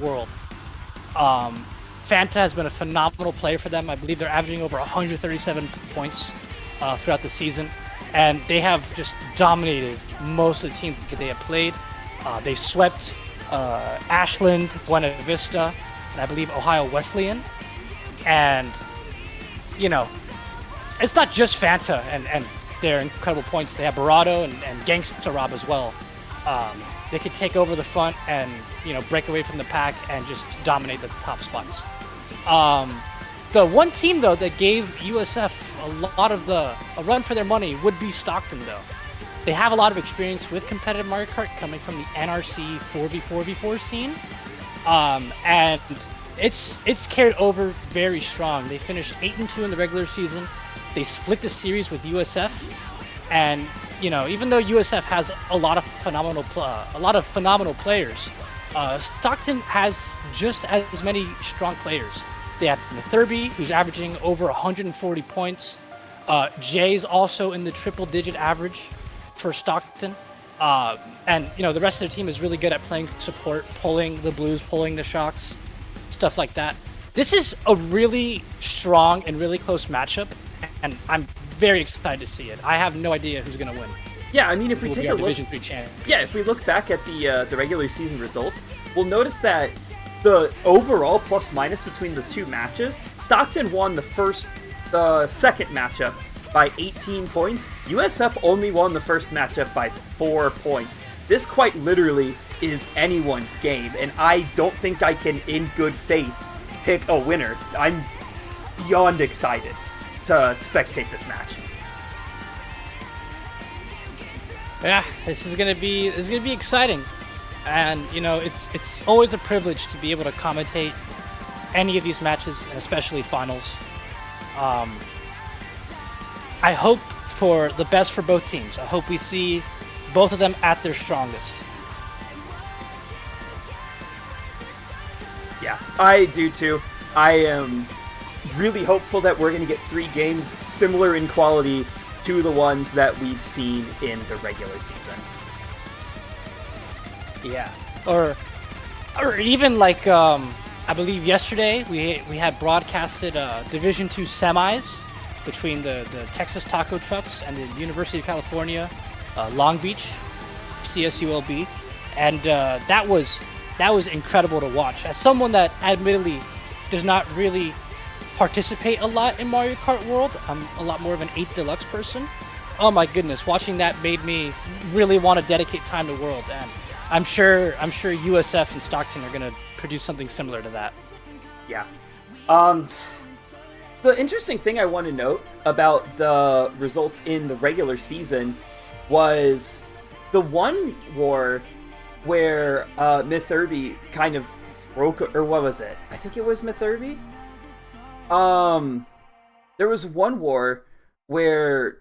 world. Fanta has been a phenomenal player for them. I believe they're averaging over 137 points throughout the season, and they have just dominated most of the teams that they have played. They swept Ashland, Buena Vista, and I believe Ohio Wesleyan. And, you know, it's not just Fanta and their incredible points. They have Barado and Gangsta Rob as well. They could take over the front and, you know, break away from the pack and just dominate the top spots. The one team, though, that gave USF a run for their money would be Stockton, though. They have a lot of experience with competitive Mario Kart coming from the NRC 4v4v4 scene. And it's carried over very strong. They finished 8-2 in the regular season. They split the series with USF, and you know, even though USF has a lot of phenomenal players, Stockton has just as many strong players. They have Mithurby, who's averaging over 140 points. Jay's also in the triple-digit average for Stockton. And you know, the rest of the team is really good at playing support, pulling the blues, pulling the shocks, stuff like that. This is a really strong and really close matchup, and I'm very excited to see it. I have no idea who's going to win. Yeah, I mean, if we take a look, Division III champion. Yeah, if we look back at the regular season results, we'll notice that the overall plus minus between the two matches, Stockton won the second matchup by 18 points. USF only won the first matchup by 4 points. This quite literally is anyone's game, and I don't think I can, in good faith, pick a winner. I'm beyond excited to spectate this match. Yeah, this is gonna be exciting, and you know, it's always a privilege to be able to commentate any of these matches, and especially finals. I hope for the best for both teams. I hope we see both of them at their strongest. Yeah, I do too. I am really hopeful that we're going to get 3 games similar in quality to the ones that we've seen in the regular season. Yeah, or even like I believe yesterday we had broadcasted Division II semis between the Texas Taco Trucks and the University of California, Long Beach, CSULB, and that was incredible to watch. As someone that admittedly does not really participate a lot in Mario Kart World, I'm a lot more of an 8 Deluxe person. Oh my goodness, watching that made me really want to dedicate time to World, and I'm sure USF and Stockton are gonna produce something similar to that. Yeah. The interesting thing I want to note about the results in the regular season was the one war where Mithurby kind of broke, or what was it? I think it was Mithurby. There was one war where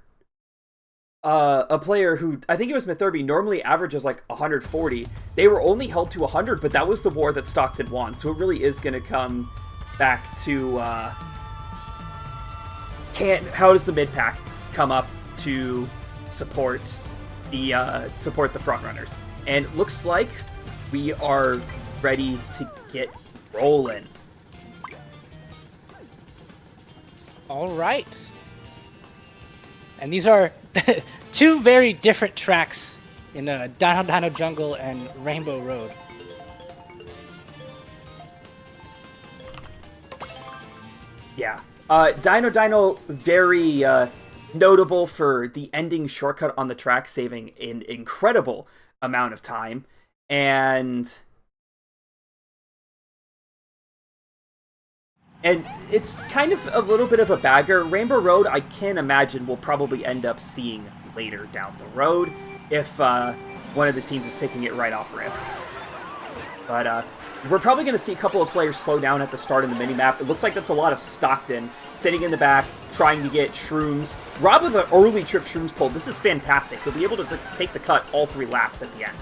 a player who, I think it was Mithurby, normally averages like 140. They were only held to 100, but that was the war that Stockton won. So it really is going to come back to how does the mid pack come up to support the front runners? And it looks like we are ready to get rolling. All right. And these are 2 very different tracks in Dino Jungle and Rainbow Road. Yeah. Dino, very notable for the ending shortcut on the track, saving an incredible amount of time. And it's kind of a little bit of a bagger. Rainbow Road, I can imagine, we'll probably end up seeing later down the road if one of the teams is picking it right off ramp. But we're probably going to see a couple of players slow down at the start of the minimap. It looks like that's a lot of Stockton sitting in the back, trying to get shrooms. Rob with an early trip shrooms pulled. This is fantastic. He'll be able to take the cut all 3 laps at the end.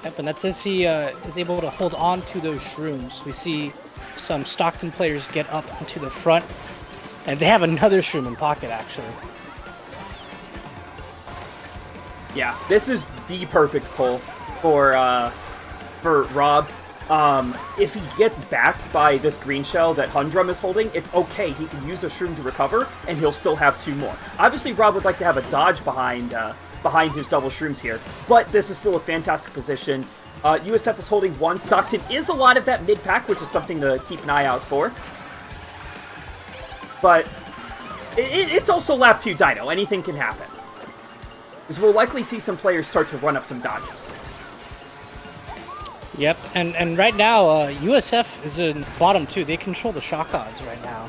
Yep, and that's if he is able to hold on to those shrooms. We see some Stockton players get up into the front, and they have another shroom in pocket, actually. Yeah, this is the perfect pull for Rob. If he gets backed by this green shell that Hundrum is holding, it's okay. He can use the shroom to recover, and he'll still have 2 more. Obviously, Rob would like to have a dodge behind his double shrooms here, but this is still a fantastic position. USF is holding 1. Stockton is a lot of that mid-pack, which is something to keep an eye out for. But it's also lap 2 Dino. Anything can happen. Because we'll likely see some players start to run up some dodges. Yep, and right now, USF is in bottom 2. They control the shock odds right now.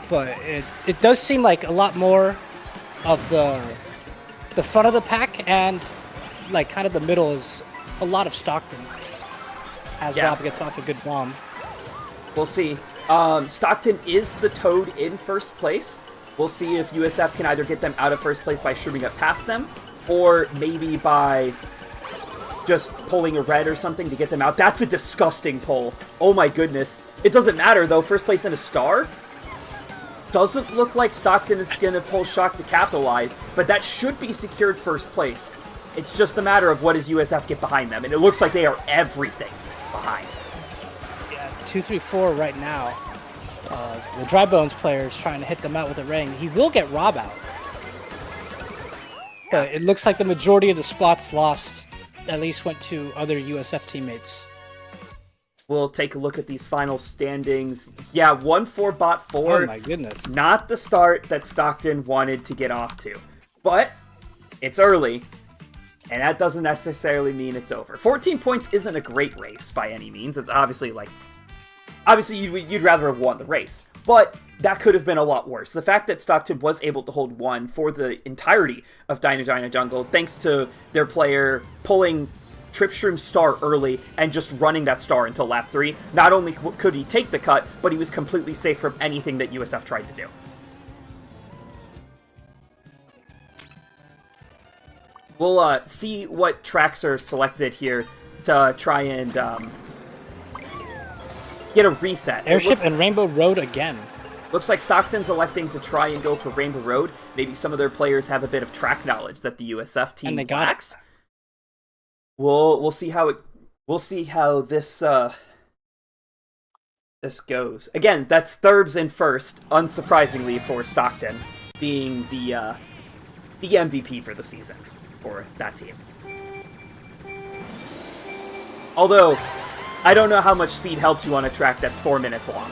But it does seem like a lot more of the front of the pack and like kind of the middle is a lot of Stockton. As Rob gets off a good bomb. We'll see. Stockton is the Toad in first place. We'll see if USF can either get them out of first place by shrooming up past them, or maybe by just pulling a red or something to get them out. That's a disgusting pull. Oh my goodness. It doesn't matter though. First place and a star. Doesn't look like Stockton is going to pull shock to capitalize, but that should be secured first place. It's just a matter of what does USF get behind them, and it looks like they are everything behind. Yeah, 2-3-4 right now. The Dry Bones player is trying to hit them out with a ring. He will get Rob out. But it looks like the majority of the spots lost at least went to other USF teammates. We'll take a look at these final standings. Yeah, 1-4 bot 4. Oh my goodness. Not the start that Stockton wanted to get off to. But it's early, and that doesn't necessarily mean it's over. 14 points isn't a great race by any means. It's obviously you'd rather have won the race. But that could have been a lot worse. The fact that Stockton was able to hold 1 for the entirety of Dino Jungle, thanks to their player pulling Trip Shroom star early and just running that star until lap 3. Not only could he take the cut, but he was completely safe from anything that USF tried to do. We'll see what tracks are selected here to try and get a reset. Airship and Rainbow Road again. Looks like Stockton's electing to try and go for Rainbow Road. Maybe some of their players have a bit of track knowledge that the USF team lacks. We'll see how this this goes. Again, that's Thurbs in first, unsurprisingly for Stockton, being the MVP for the season for that team. Although, I don't know how much speed helps you on a track that's 4 minutes long.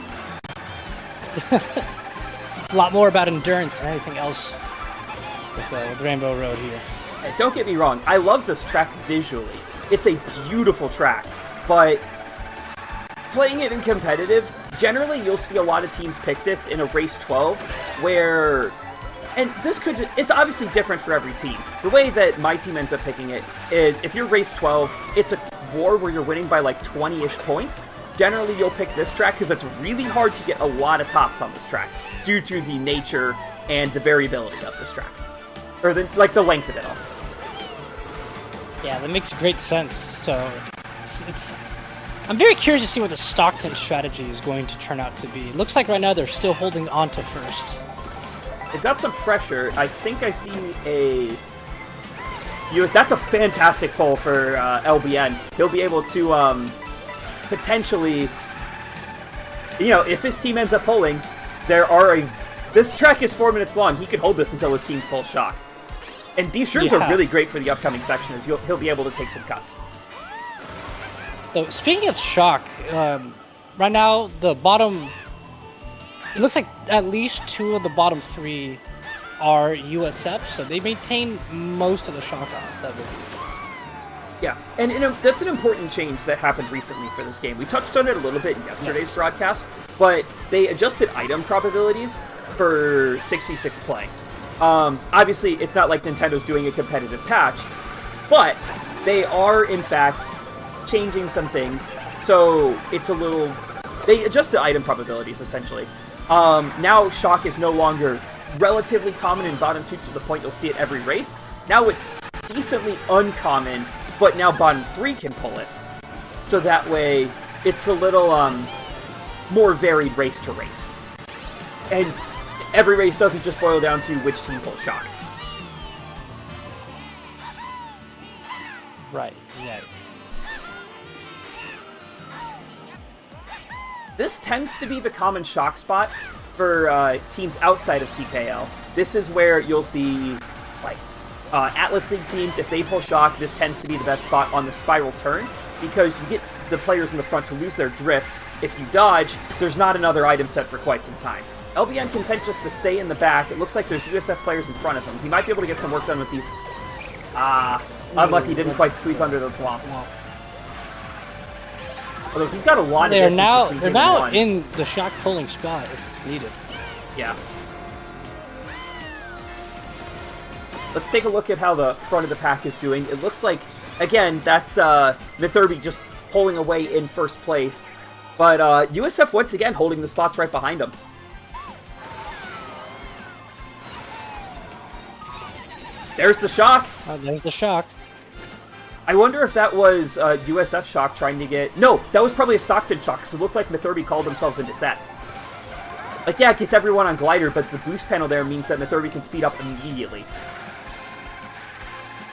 A lot more about endurance than anything else with Rainbow Road here. Hey, don't get me wrong, I love this track visually. It's a beautiful track, but playing it in competitive, generally you'll see a lot of teams pick this in a race 12, where, and it's obviously different for every team. The way that my team ends up picking it is, if you're race 12, it's a war where you're winning by like 20-ish points. Generally, you'll pick this track because it's really hard to get a lot of tops on this track due to the nature and the variability of this track, or the length of it all. Yeah, that makes great sense. So, I'm very curious to see what the Stockton strategy is going to turn out to be. It looks like right now they're still holding on to first. They've got some pressure. I think I see that's a fantastic pull for LBN. He'll be able to potentially, if his team ends up pulling, this track is 4 minutes long. He could hold this until his team pulls shock. And these shrooms are really great for the upcoming section, as he'll be able to take some cuts. So speaking of shock, right now the bottom, it looks like at least 2 of the bottom 3 are USF, so they maintain most of the shock odds, I believe. Yeah, and that's an important change that happened recently for this game. We touched on it a little bit in yesterday's broadcast, but they adjusted item probabilities for 6v6 play. Obviously, it's not like Nintendo's doing a competitive patch, but they are, in fact, changing some things, so it's a little... They adjusted item probabilities, essentially. Now, shock is no longer relatively common in bottom 2 to the point you'll see it every race. Now it's decently uncommon, but now bottom 3 can pull it. So that way, it's a little more varied race to race. And every race doesn't just boil down to which team pulls shock. Right. This tends to be the common shock spot for teams outside of CKL. This is where you'll see, like, Atlas League teams, if they pull shock, this tends to be the best spot on the spiral turn, because you get the players in the front to lose their drifts. If you dodge, there's not another item set for quite some time. LBN content just to stay in the back. It looks like there's USF players in front of him. He might be able to get some work done with these. Unlucky, didn't quite squeeze under the block. Although he's got a lot of distance. They're now in the shock pulling spot if it's needed. Yeah. Let's take a look at how the front of the pack is doing. It looks like, again, that's Mithurby just pulling away in first place. But USF once again holding the spots right behind him. There's the shock. There's the shock. I wonder if that was USF shock trying to get... No, that was probably a Stockton shock, because it looked like Mithurby called themselves into set. Like, yeah, it gets everyone on glider, but the boost panel there means that Mithurby can speed up immediately.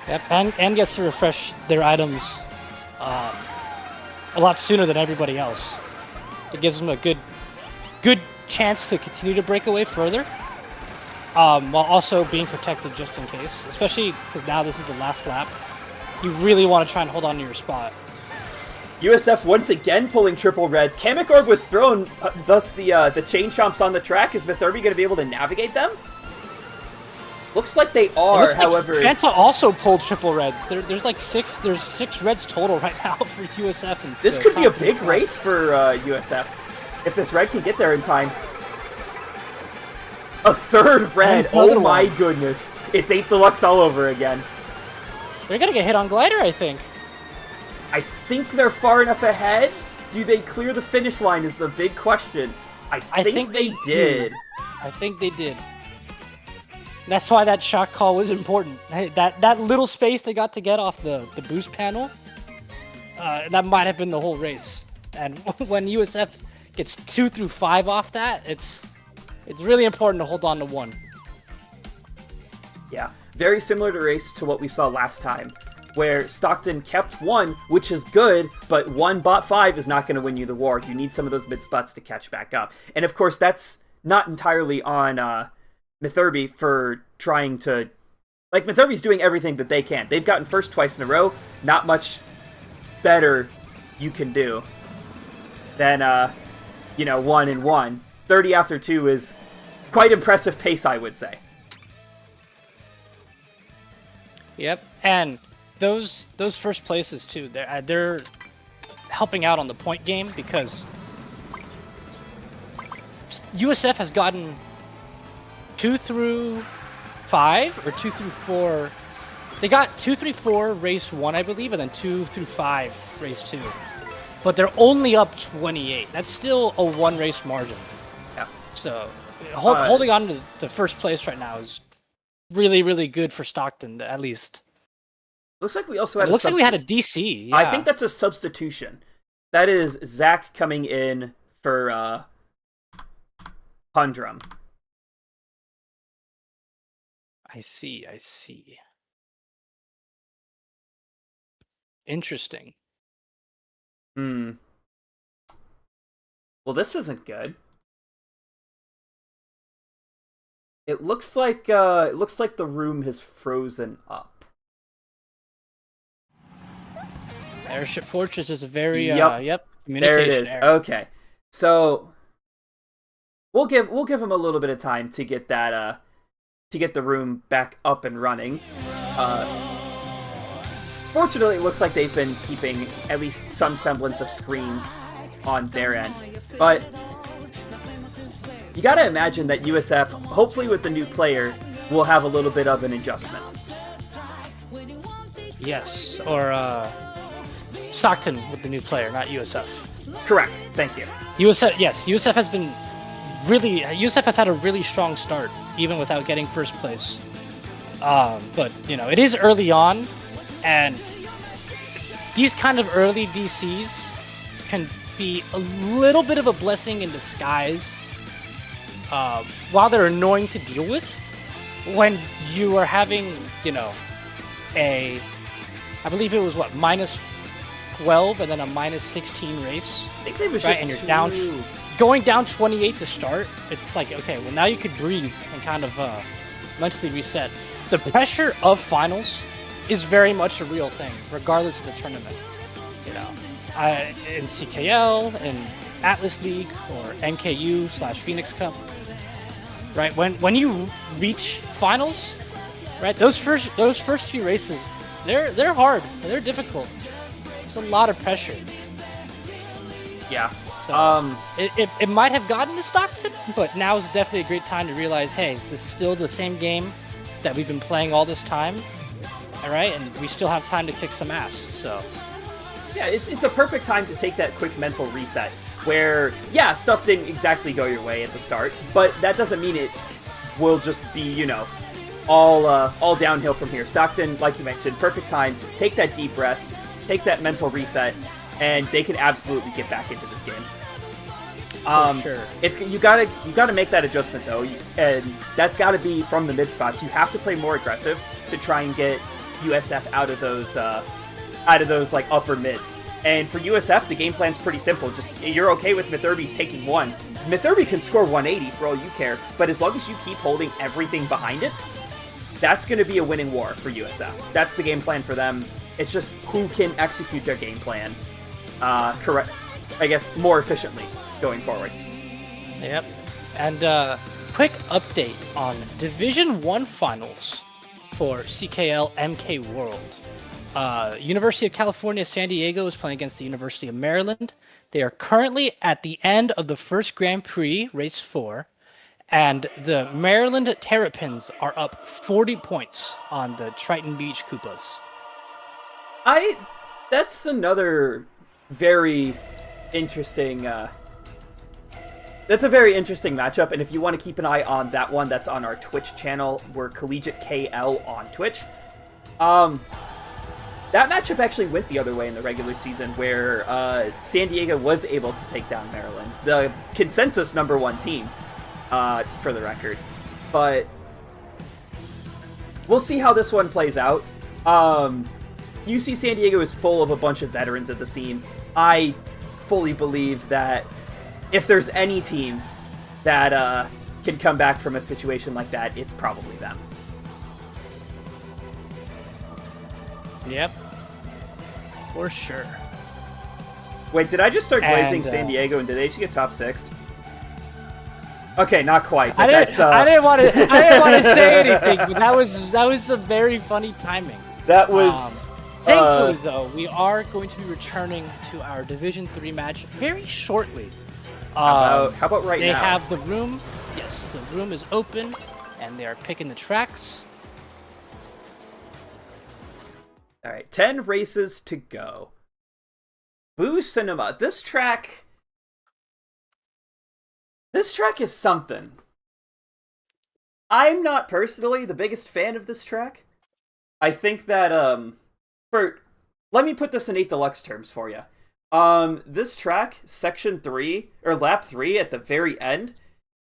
Yep, and gets to refresh their items a lot sooner than everybody else. It gives them a good chance to continue to break away further, while also being protected just in case. Especially because now this is the last lap. You really want to try and hold on to your spot. USF once again pulling triple reds. Kamek Orb was thrown, thus the chain chomps on the track. Is Mithurby going to be able to navigate them? Looks like they are, looks however... Like Fanta also pulled triple reds. There's like six reds total right now for USF. And this could be a big race for USF if this red can get there in time. A third red. Oh my goodness. It's 8 Deluxe all over again. They're going to get hit on glider, I think. I think they're far enough ahead. Do they clear the finish line is the big question. I think they did. I think they did. That's why that shock call was important. That little space they got to get off the boost panel, that might have been the whole race. And when USF gets 2 through 5 off that, it's really important to hold on to 1. Yeah, very similar to race to what we saw last time, where Stockton kept 1, which is good, but 1 bot 5 is not going to win you the war. You need some of those mid spots to catch back up. And of course, that's not entirely on Mithurby for trying to... Like, Mithurby's doing everything that they can. They've gotten first twice in a row. Not much better you can do than, 1 and 1. 30 after 2 is quite impressive pace, I would say. Yep, and those first places too. They're helping out on the point game because USF has gotten 2 through 5 or 2 through 4. They got 2 through 4 race 1, I believe, and then 2 through 5 race 2. But they're only up 28. That's still a 1 race margin. Yeah. So holding on to first place right now is really, really good for Stockton, at least. Looks like we also had like we had a DC. Yeah. I think that's a substitution. That is Zach coming in for Hundrum. I see. Interesting. Well, this isn't good. It looks like the room has frozen up. Airship Fortress is a very yep. There it is. Area. Okay, so we'll give him a little bit of time to get that to get the room back up and running. Fortunately, it looks like they've been keeping at least some semblance of screens on their end, but you gotta imagine that USF, hopefully with the new player, will have a little bit of an adjustment. Yes, or Stockton with the new player, not USF. Correct. Thank you. USF has had a really strong start, even without getting first place. But it is early on, and these kind of early DCs can be a little bit of a blessing in disguise. While they're annoying to deal with, when you are having, a I believe it was what, minus 12 and then a minus 16 race. I think they was Right, just and you're going down 28 to start. It's like, okay, well now you could breathe and kind of mentally reset. The pressure of finals is very much a real thing, regardless of the tournament. You know, in CKL, in Atlas League, or NKU/Phoenix Cup. Right, when you reach finals, right, those first few races, they're hard, they're difficult. There's a lot of pressure. Yeah. So, it might have gotten to Stockton, but now is definitely a great time to realize, hey, this is still the same game that we've been playing all this time, all right, and we still have time to kick some ass. So, yeah, it's a perfect time to take that quick mental reset. Where, yeah, stuff didn't exactly go your way at the start, but that doesn't mean it will just be, you know, all downhill from here. Stockton, like you mentioned, perfect time. Take that deep breath, take that mental reset, and they can absolutely get back into this game. For sure. You gotta make that adjustment though, and that's got to be from the mid spots. You have to play more aggressive to try and get USF out of those like upper mids. And for USF, the game plan's pretty simple. Just, you're okay with Mithurby's taking one. Mithurby can score 180 for all you care, but as long as you keep holding everything behind it, that's going to be a winning war for USF. That's the game plan for them. It's just who can execute their game plan correct, I guess, more efficiently going forward. Yep. And quick update on Division 1 finals for CKL MK World. University of California, San Diego is playing against the University of Maryland. They are currently at the end of the first Grand Prix, race 4, and the Maryland Terrapins are up 40 points on the Triton Beach Koopas. That's another very interesting, that's a very interesting matchup, and if you want to keep an eye on that one, that's on our Twitch channel. We're Collegiate KL on Twitch. That matchup actually went the other way in the regular season, where San Diego was able to take down Maryland, the consensus #1 team, for the record. But we'll see how this one plays out. UC San Diego is full of a bunch of veterans at the scene. I fully believe that if there's any team that can come back from a situation like that, it's probably them. Yep. For sure. Wait, did I just start glazing San Diego, and did they just get top 6? Okay, not quite. But I didn't want to say anything, but that was some very funny timing. That was. Thankfully, though, we are going to be returning to our Division 3 match very shortly. How about right now? They have the room. Yes, the room is open, and they are picking the tracks. All right, 10 races to go. Boo Cinema. This track is something. I'm not personally the biggest fan of this track. I think that, let me put this in 8 Deluxe terms for you. This track, Section 3, or Lap 3 at the very end,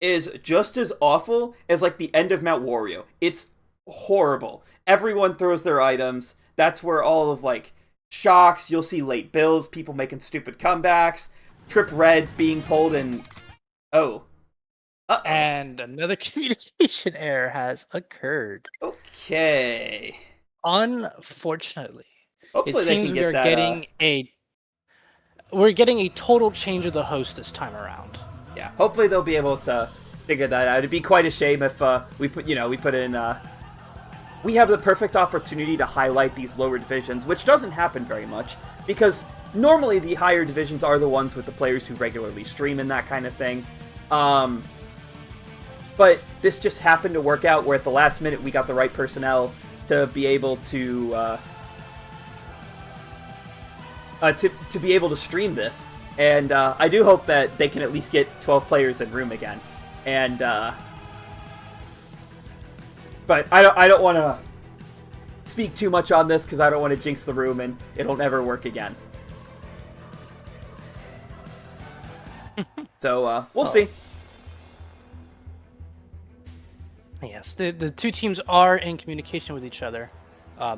is just as awful as, like, the end of Mount Wario. It's horrible. Everyone throws their items. That's where all of, like, shocks, you'll see late bills, people making stupid comebacks, trip reds being pulled, and... Oh. Uh-oh. And another communication error has occurred. Okay. Unfortunately. Hopefully it seems we're getting a total change of the host this time around. Yeah, hopefully they'll be able to figure that out. It'd be quite a shame if we put in... We have the perfect opportunity to highlight these lower divisions, which doesn't happen very much, because normally the higher divisions are the ones with the players who regularly stream and that kind of thing. But this just happened to work out where at the last minute we got the right personnel to be able to be able to stream this. And I do hope that they can at least get 12 players in room again. And but I don't want to speak too much on this because I don't want to jinx the room and it'll never work again. So we'll see. Yes, the two teams are in communication with each other.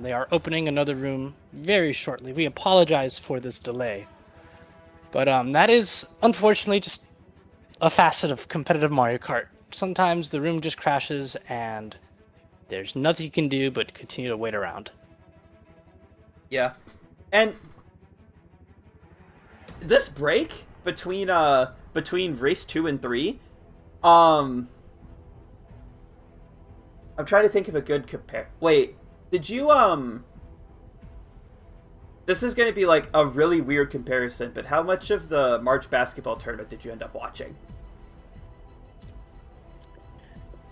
They are opening another room very shortly. We apologize for this delay. But that is, unfortunately, just a facet of competitive Mario Kart. Sometimes the room just crashes and there's nothing you can do but continue to wait around. Yeah. And this break between race 2 and 3, I'm trying to think of a good compare. Wait, did you this is going to be like a really weird comparison, but how much of the March basketball tournament did you end up watching?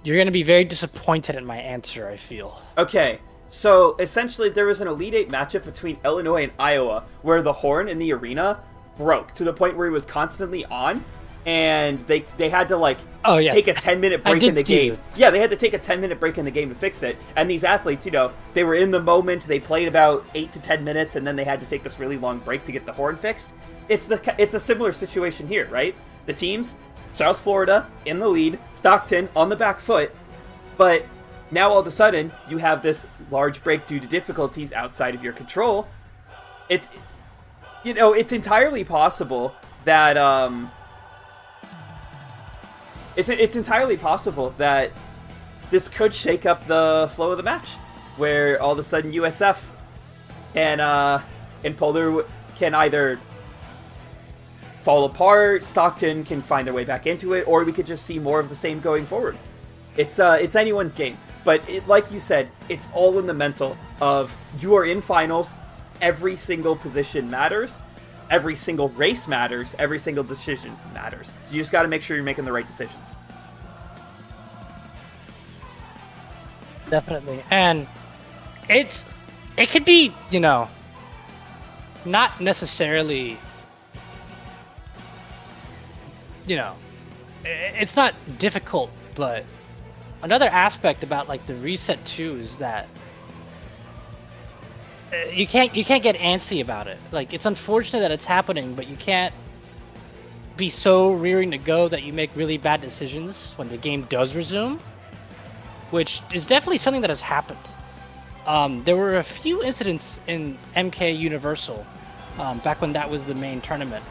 You're going to be very disappointed in my answer, I feel. Okay, so essentially there was an Elite Eight matchup between Illinois and Iowa where the horn in the arena broke to the point where it was constantly on, and they had to like take a 10-minute break in the game. Yeah, they had to take a 10-minute break in the game to fix it. And these athletes, they were in the moment. They played about 8 to 10 minutes, and then they had to take this really long break to get the horn fixed. It's a similar situation here, right? The teams, South Florida in the lead, Stockton on the back foot, but now all of a sudden you have this large break due to difficulties outside of your control. It's entirely possible that it's entirely possible that this could shake up the flow of the match, where all of a sudden USF and Polar can either fall apart, Stockton can find their way back into it, or we could just see more of the same going forward. It's anyone's game, but like you said, it's all in the mental of you are in finals. Every single position matters. Every single race matters. Every single decision matters. You just got to make sure you're making the right decisions. Definitely. And it could be, not necessarily, it's not difficult, but another aspect about like the reset too is that you can't get antsy about it. Like, it's unfortunate that it's happening, but you can't be so rearing to go that you make really bad decisions when the game does resume, which is definitely something that has happened. There were a few incidents in MK Universal back when that was the main tournament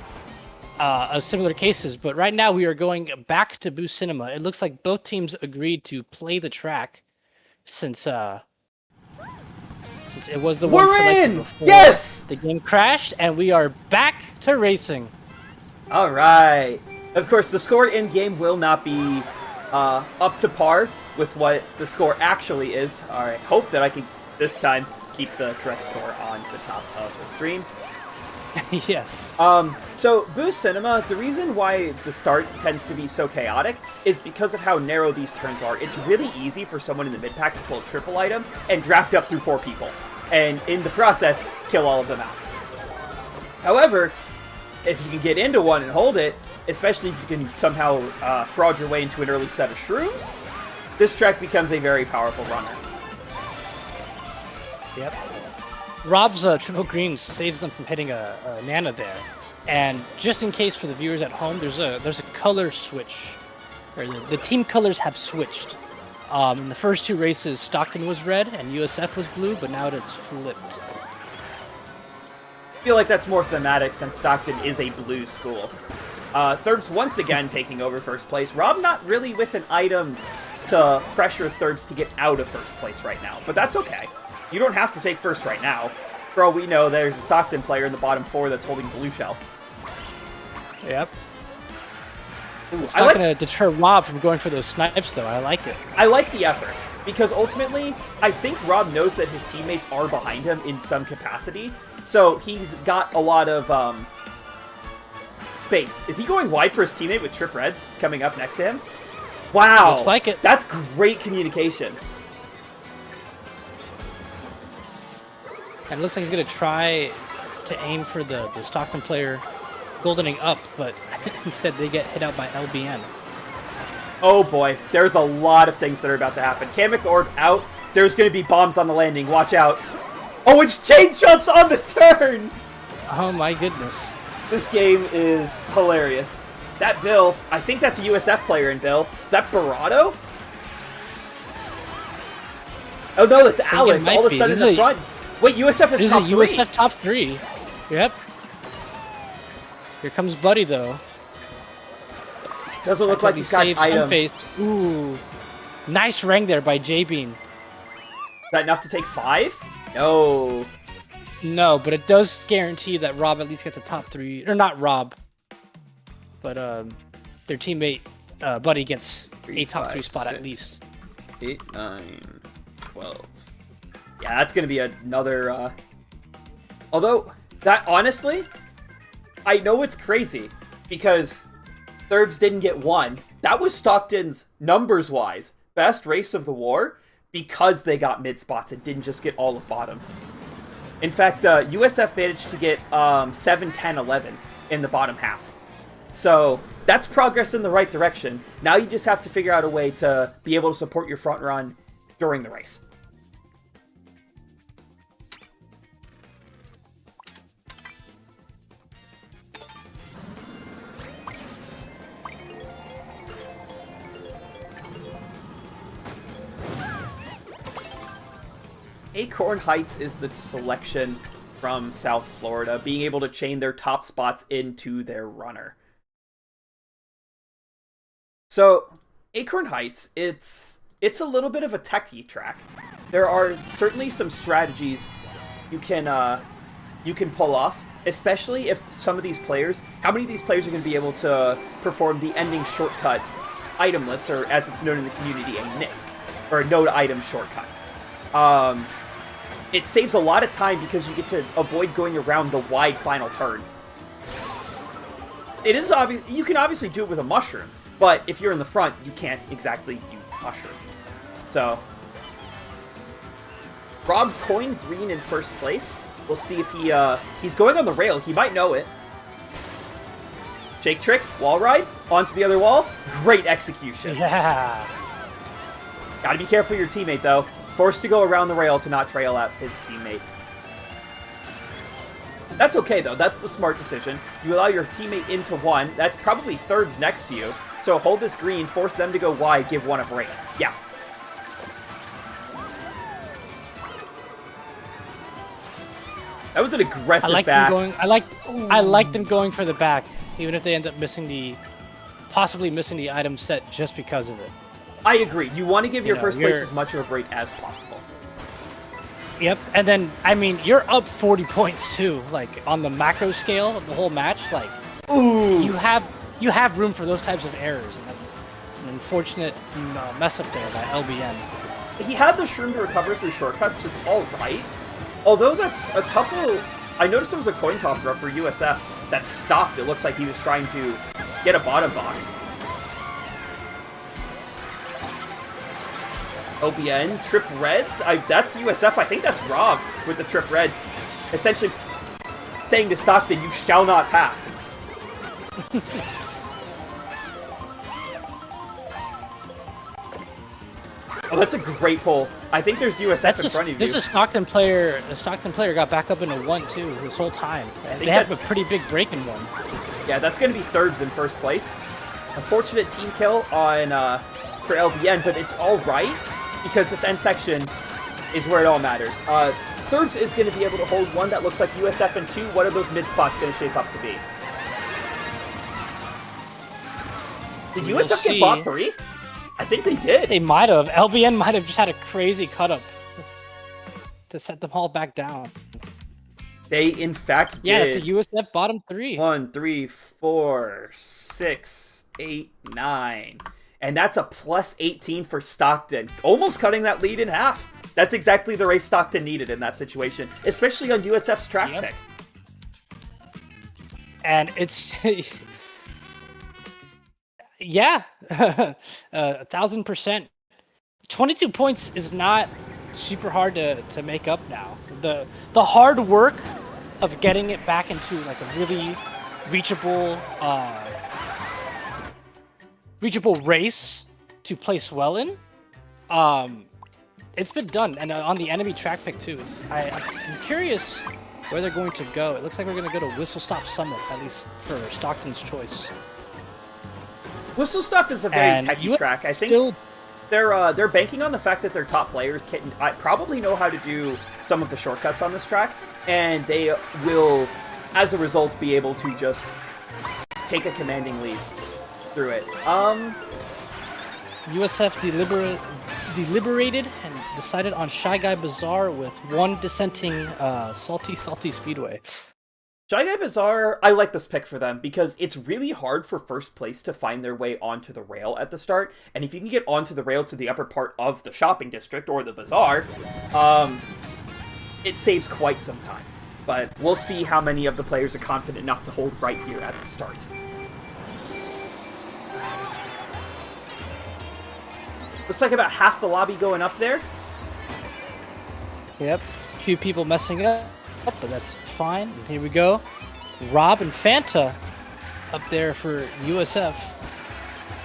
of similar cases, but right now we are going back to Boost Cinema. It looks like both teams agreed to play the track since it was the one selected before the game crashed, and we are back to racing. All right. Of course, the score in game will not be up to par with what the score actually is. All right. Hope that I can this time keep the correct score on the top of the stream. Yes. So Boost Cinema, the reason why the start tends to be so chaotic is because of how narrow these turns are. It's really easy for someone in the mid-pack to pull a triple item and draft up through 4 people, and in the process, kill all of them out. However, if you can get into one and hold it, especially if you can somehow fraud your way into an early set of shrooms, this track becomes a very powerful runner. Yep. Rob's triple green saves them from hitting a Nana there. And just in case for the viewers at home, there's a color switch. Or the team colors have switched. In the first 2 races, Stockton was red and USF was blue, but now it is flipped. I feel like that's more thematic since Stockton is a blue school. Thurbs once again taking over first place. Rob not really with an item to pressure Thurbs to get out of first place right now, but that's okay. You don't have to take first right now. For all we know, there's a Stockton player in the bottom 4 that's holding blue shell. Yep. It's not going to deter Rob from going for those snipes, though. I like it. I like the effort, because ultimately, I think Rob knows that his teammates are behind him in some capacity, so he's got a lot of space. Is he going wide for his teammate with Trip Reds coming up next to him? Wow! Looks like it. That's great communication. And it looks like he's going to try to aim for the Stockton player goldening up, but instead they get hit out by LBN. Oh boy, there's a lot of things that are about to happen. Kamek Orb out. There's going to be bombs on the landing. Watch out. Oh, it's chain jumps on the turn! Oh my goodness. This game is hilarious. That Bill, I think that's a USF player in Bill. Is that Barado? Oh no, it's think it Alex. might All of a be. sudden This in the is a- front. Wait, USF is This is top a 3. USF top 3. Yep. Here comes Buddy, though. Doesn't look like he's got Save items. Sunfaced. Ooh. Nice rang there by J-Bean. Is that enough to take 5? No. No, but it does guarantee that Rob at least gets a top 3. Or not Rob. But their teammate, Buddy, gets a top 3 spot at least. 8, 9, 12. Yeah, that's going to be another... Although, that honestly, I know it's crazy because Thurbs didn't get 1. That was Stockton's, numbers-wise, best race of the war because they got mid spots and didn't just get all of bottoms. In fact, USF managed to get 7, 10, 11 in the bottom half. So that's progress in the right direction. Now you just have to figure out a way to be able to support your front run during the race. Acorn Heights is the selection from South Florida, being able to chain their top spots into their runner. So, Acorn Heights, it's a little bit of a techie track. There are certainly some strategies you can pull off, especially if some of these players, how many of these players are going to be able to perform the ending shortcut itemless, or as it's known in the community, a NISC, or a no item shortcut. It saves a lot of time because you get to avoid going around the wide final turn. It is obvious, you can obviously do it with a mushroom, but if you're in the front, you can't exactly use the mushroom. So, Rob coined green in first place. We'll see if he's going on the rail. He might know it. Shake trick, wall ride, onto the other wall. Great execution. Yeah. Gotta be careful of your teammate, though. Forced to go around the rail to not trail out his teammate. That's okay, though. That's the smart decision. You allow your teammate into 1. That's probably Thurbs next to you. So hold this green, force them to go wide, give 1 a break. Yeah. That was an aggressive back. I like them going for the back, even if they end up possibly missing the item set just because of it. I agree. You want to give your first place as much of a break as possible. Yep, and then, I mean, you're up 40 points, too. Like, on the macro scale of the whole match, like, ooh, you have room for those types of errors, and that's an unfortunate mess up there by LBN. He had the shroom to recover through shortcuts, so it's all right. Although that's a couple... I noticed there was a coin toss for USF that stopped. It looks like he was trying to get a bottom box. OBN, trip reds. That's USF. I think that's Rob with the trip reds. Essentially saying to Stockton, you shall not pass. Oh, that's a great pull. I think there's USF in front of you. This is a Stockton player. The Stockton player got back up into 1, too, this whole time. They had a pretty big break in 1. Yeah, that's going to be Thurbs in first place. A fortunate team kill on for LBN, but it's all right because this end section is where it all matters. Thurbs is going to be able to hold 1 that looks like USF and 2. What are those mid spots going to shape up to be? Did USF get bot 3? I think they did. They might have. LBN might have just had a crazy cut up to set them all back down. They, in fact, did. Yeah, it's a USF bottom 3. 1, 3, 4, 6, 8, 9. And that's a plus 18 for Stockton. Almost cutting that lead in half. That's exactly the race Stockton needed in that situation, especially on USF's track pick. And it's... yeah, 1,000%. 22 points is not super hard to make up now. The hard work of getting it back into like a really reachable race to place well in, it's been done. And on the enemy track pick too. I'm curious where they're going to go. It looks like we're going to go to Whistle Stop Summit, at least for Stockton's choice. Whistle Stop is a very techy track. I think They're banking on the fact that their top players can probably know how to do some of the shortcuts on this track, and they will, as a result, be able to just take a commanding lead through it. USF deliberated and decided on Shy Guy Bazaar with one dissenting Salty Speedway. Shy Guy Bazaar, I like this pick for them because it's really hard for first place to find their way onto the rail at the start, and if you can get onto the rail to the upper part of the shopping district or the bazaar, it saves quite some time. But we'll see how many of the players are confident enough to hold right here at the start. Looks like about half the lobby going up there. Yep, a few people messing up, but that's fine. And here we go. Rob and Fanta up there for USF.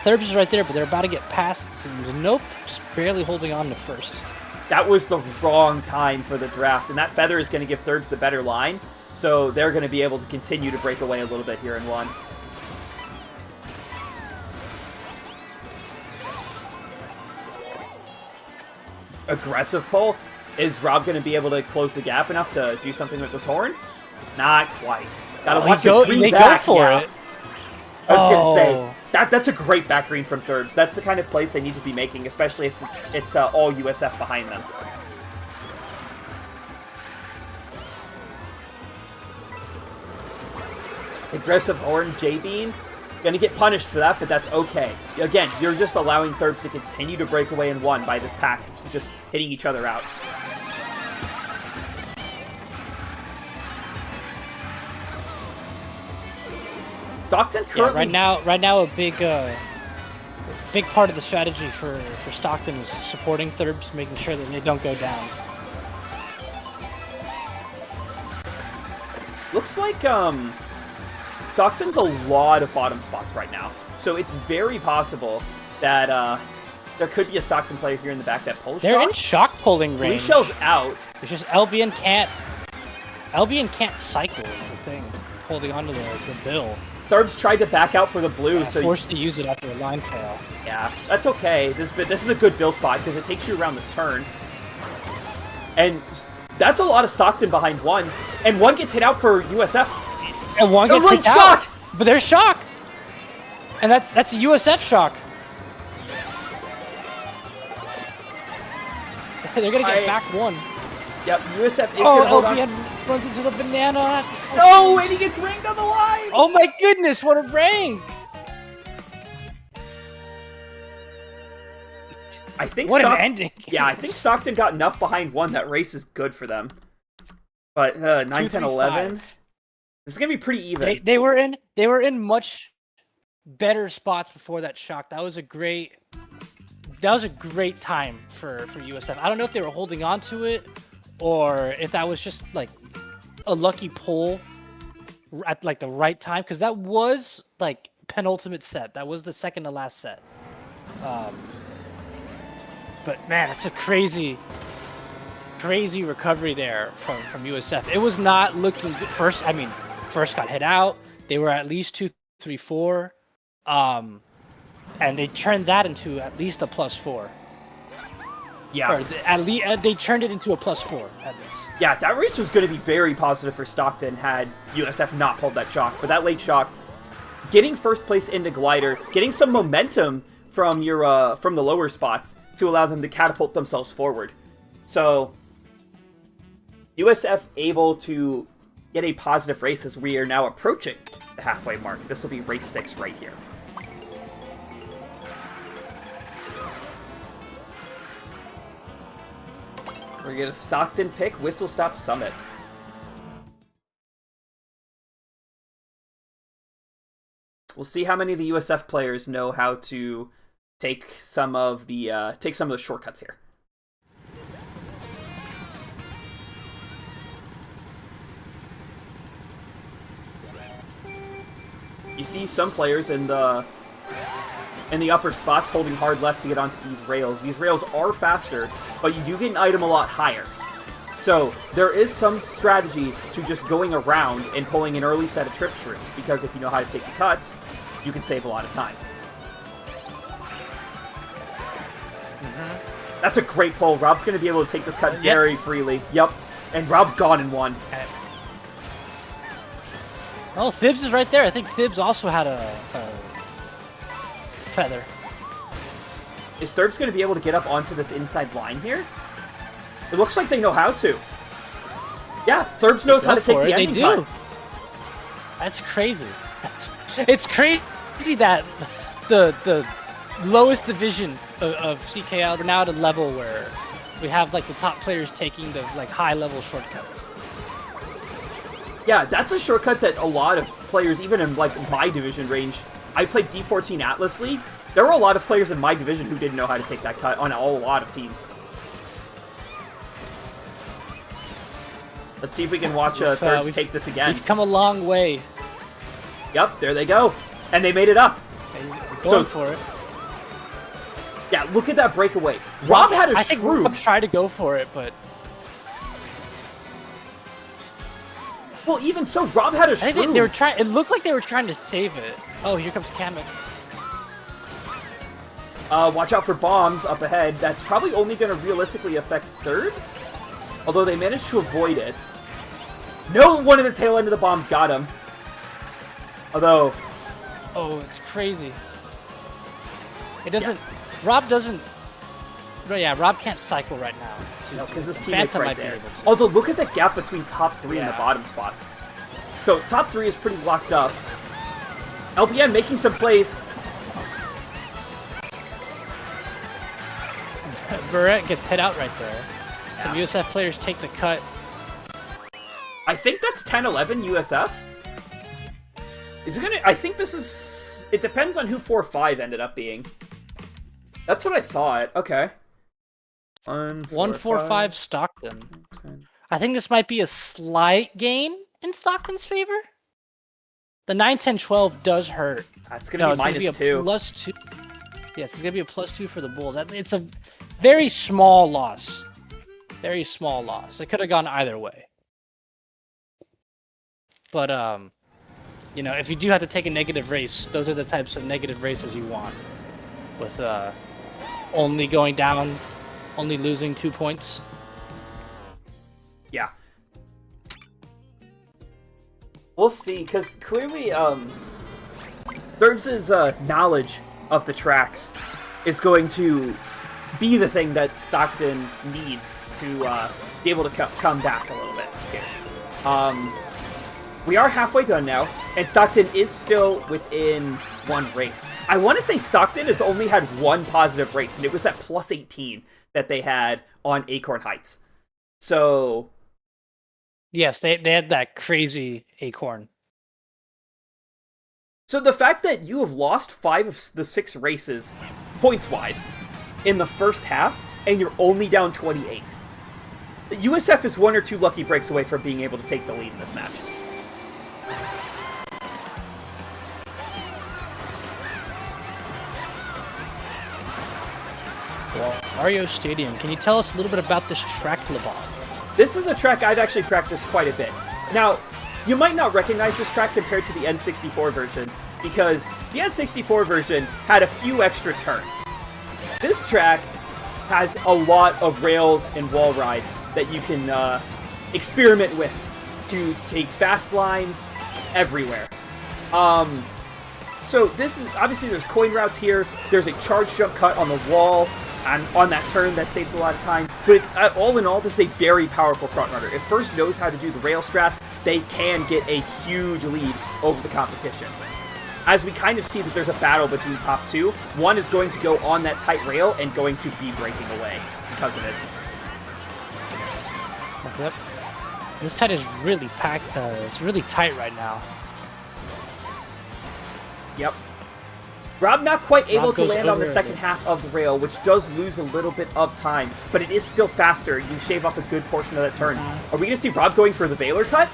Thurbs is right there, but they're about to get past. Seems nope, just barely holding on to first. That was the wrong time for the draft, and that feather is going to give Thurbs the better line, so they're going to be able to continue to break away a little bit here in one. Aggressive pull. Is Rob going to be able to close the gap enough to do something with this horn? Not quite. Gotta watch this green back. Go for it. I was going to say, that's a great back green from Thurbs. That's the kind of plays they need to be making, especially if it's all USF behind them. Aggressive horn, J-Bean. Gonna get punished for that, but that's okay. Again, you're just allowing Thurbs to continue to break away in one by this pack, just hitting each other out. Stockton currently... Yeah, right now a big part of the strategy for Stockton is supporting Thurbs, making sure that they don't go down. Looks like Stockton's a lot of bottom spots right now, so it's very possible that there could be a Stockton player here in the back that pulls They're in shock pulling range. Shell's out. It's just Albion can't cycle is the thing, holding onto the bill. Thurbs tried to back out for the blue, so forced to use it after a line fail. Yeah, that's okay. This is a good bill spot because it takes you around this turn, and that's a lot of Stockton behind one, and one gets hit out for USF. And one gets hit out. But there's shock, and that's a USF shock. They're gonna get back one. Yep, USF is gonna hold on. Runs into the banana. No, and he gets ringed on the line. Oh my goodness, what a ring! I think what an ending. Yeah, I think Stockton got enough behind one that race is good for them. But 9, 10, 11. It's gonna be pretty even. They were in much better spots before that shock. That was a great time for USF. I don't know if they were holding on to it or if that was just like a lucky pull at like the right time, because that was like penultimate set. That was the second to last set. But man, it's a crazy recovery there from USF. It was not looking good. First got hit out. They were at least 2, 3, 4. And they turned that into at least a +4. Yeah. Or at least they turned it into a +4 at least. Yeah, that race was going to be very positive for Stockton had USF not pulled that shock. But that late shock, getting first place into glider, getting some momentum from from the lower spots to allow them to catapult themselves forward. So USF able to get a positive race as we are now approaching the halfway mark. This will be race 6 right here. We're going to Stockton pick Whistle Stop Summit. We'll see how many of the USF players know how to take some of the shortcuts here. You see some players in the upper spots holding hard left to get onto these rails. These rails are faster, but you do get an item a lot higher. So there is some strategy to just going around and pulling an early set of trip shrews, because if you know how to take the cuts, you can save a lot of time. That's a great pull. Rob's going to be able to take this cut very freely. Yep. And Rob's gone in one. Oh, Thibs is right there. I think Thibs also had a feather. Is Thurbs going to be able to get up onto this inside line here? It looks like they know how to. Yeah, Thurbs knows how to take the ending cut. That's crazy. It's crazy that the lowest division of CKL are now at a level where we have like the top players taking the like high level shortcuts. Yeah, that's a shortcut that a lot of players, even in like my division range, I played D14 Atlas League. There were a lot of players in my division who didn't know how to take that cut on a lot of teams. Let's see if we can watch Thurbs take this again. We've come a long way. Yep, there they go. And they made it up. He's going for it. Yeah, look at that breakaway. Rob had a shroom. I think Rob tried to go for it, but... Well, even so, Rob had a shroom. I think they were trying. It looked like they were trying to save it. Oh, here comes Kamek. Watch out for bombs up ahead. That's probably only going to realistically affect Thurbs. Although they managed to avoid it. No one in the tail end of the bombs got him. Although... Oh, it's crazy. It doesn't... Yeah. Rob doesn't... Yeah, Rob can't cycle right now. No, because his teammate's right there. Although, look at the gap between top 3 and the bottom spots. So, top 3 is pretty locked up. LBN making some plays. Barrett gets hit out right there. Some USF players take the cut. I think that's 10-11 USF. Is it gonna... I think this is... It depends on who 4-5 ended up being. That's what I thought. Okay. 1-4-5 Stockton. I think this might be a slight gain in Stockton's favor. The 9-10-12 does hurt. That's going to be minus 2. +2. Yes, it's going to be a +2 for the Bulls. It's a very small loss. Very small loss. It could have gone either way. But, you know, if you do have to take a negative race, those are the types of negative races you want. With only going down, only losing 2 points. Yeah. We'll see, because clearly Thurbs' knowledge of the tracks is going to be the thing that Stockton needs to be able to come back a little bit here. We are halfway done now, and Stockton is still within 1 race. I want to say Stockton has only had 1 positive race, and it was that +18 that they had on Acorn Heights. So... Yes, they had that crazy Acorn. So the fact that you have lost 5 of the 6 races, points-wise, in the first half, and you're only down 28. USF is 1 or 2 lucky breaks away from being able to take the lead in this match. Mario Stadium. Can you tell us a little bit about this track, LeBron? This is a track I've actually practiced quite a bit. Now, you might not recognize this track compared to the N64 version, because the N64 version had a few extra turns. This track has a lot of rails and wall rides that you can experiment with to take fast lines everywhere. So this is, obviously there's coin routes here, there's a charge jump cut on the wall, and on that turn that saves a lot of time, but all in all, this is a very powerful frontrunner. If First knows how to do the rail strats, they can get a huge lead over the competition. As we kind of see that there's a battle between top 2, one is going to go on that tight rail and going to be breaking away because of it. Yep. This tight is really packed, it's really tight right now. Yep. Rob not quite able to land on the second half of the rail, which does lose a little bit of time, but it is still faster. You shave off a good portion of that turn. Are we going to see Rob going for the Valor cut?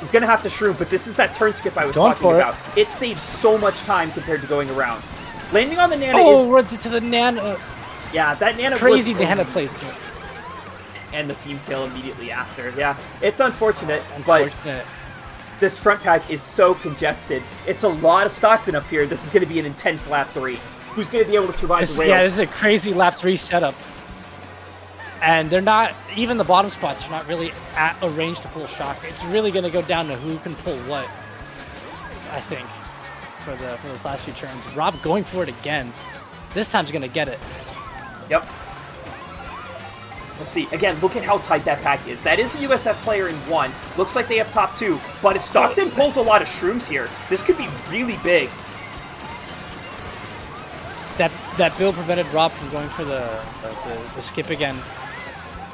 He's going to have to shroom, but this is that turn skip I was talking about. It saves so much time compared to going around. Landing on the Nana is... runs into the Nana. Yeah, that Nana crazy Nana placement. And the team kill immediately after. Yeah, it's unfortunate, but... This front pack is so congested. It's a lot of Stockton up here. This is going to be an intense lap 3. who's going to be able to survive the rails. Yeah, this is a crazy lap 3 setup. And they're not, even the bottom spots are not really at a range to pull shock. It's really going to go down to who can pull what, I think, for those last few turns. Rob going for it again. This time's going to get it. Yep. Let's see. Again, look at how tight that pack is. That is a USF player in 1. Looks like they have top 2. But if Stockton pulls a lot of shrooms here, this could be really big. That build prevented Rob from going for the skip again.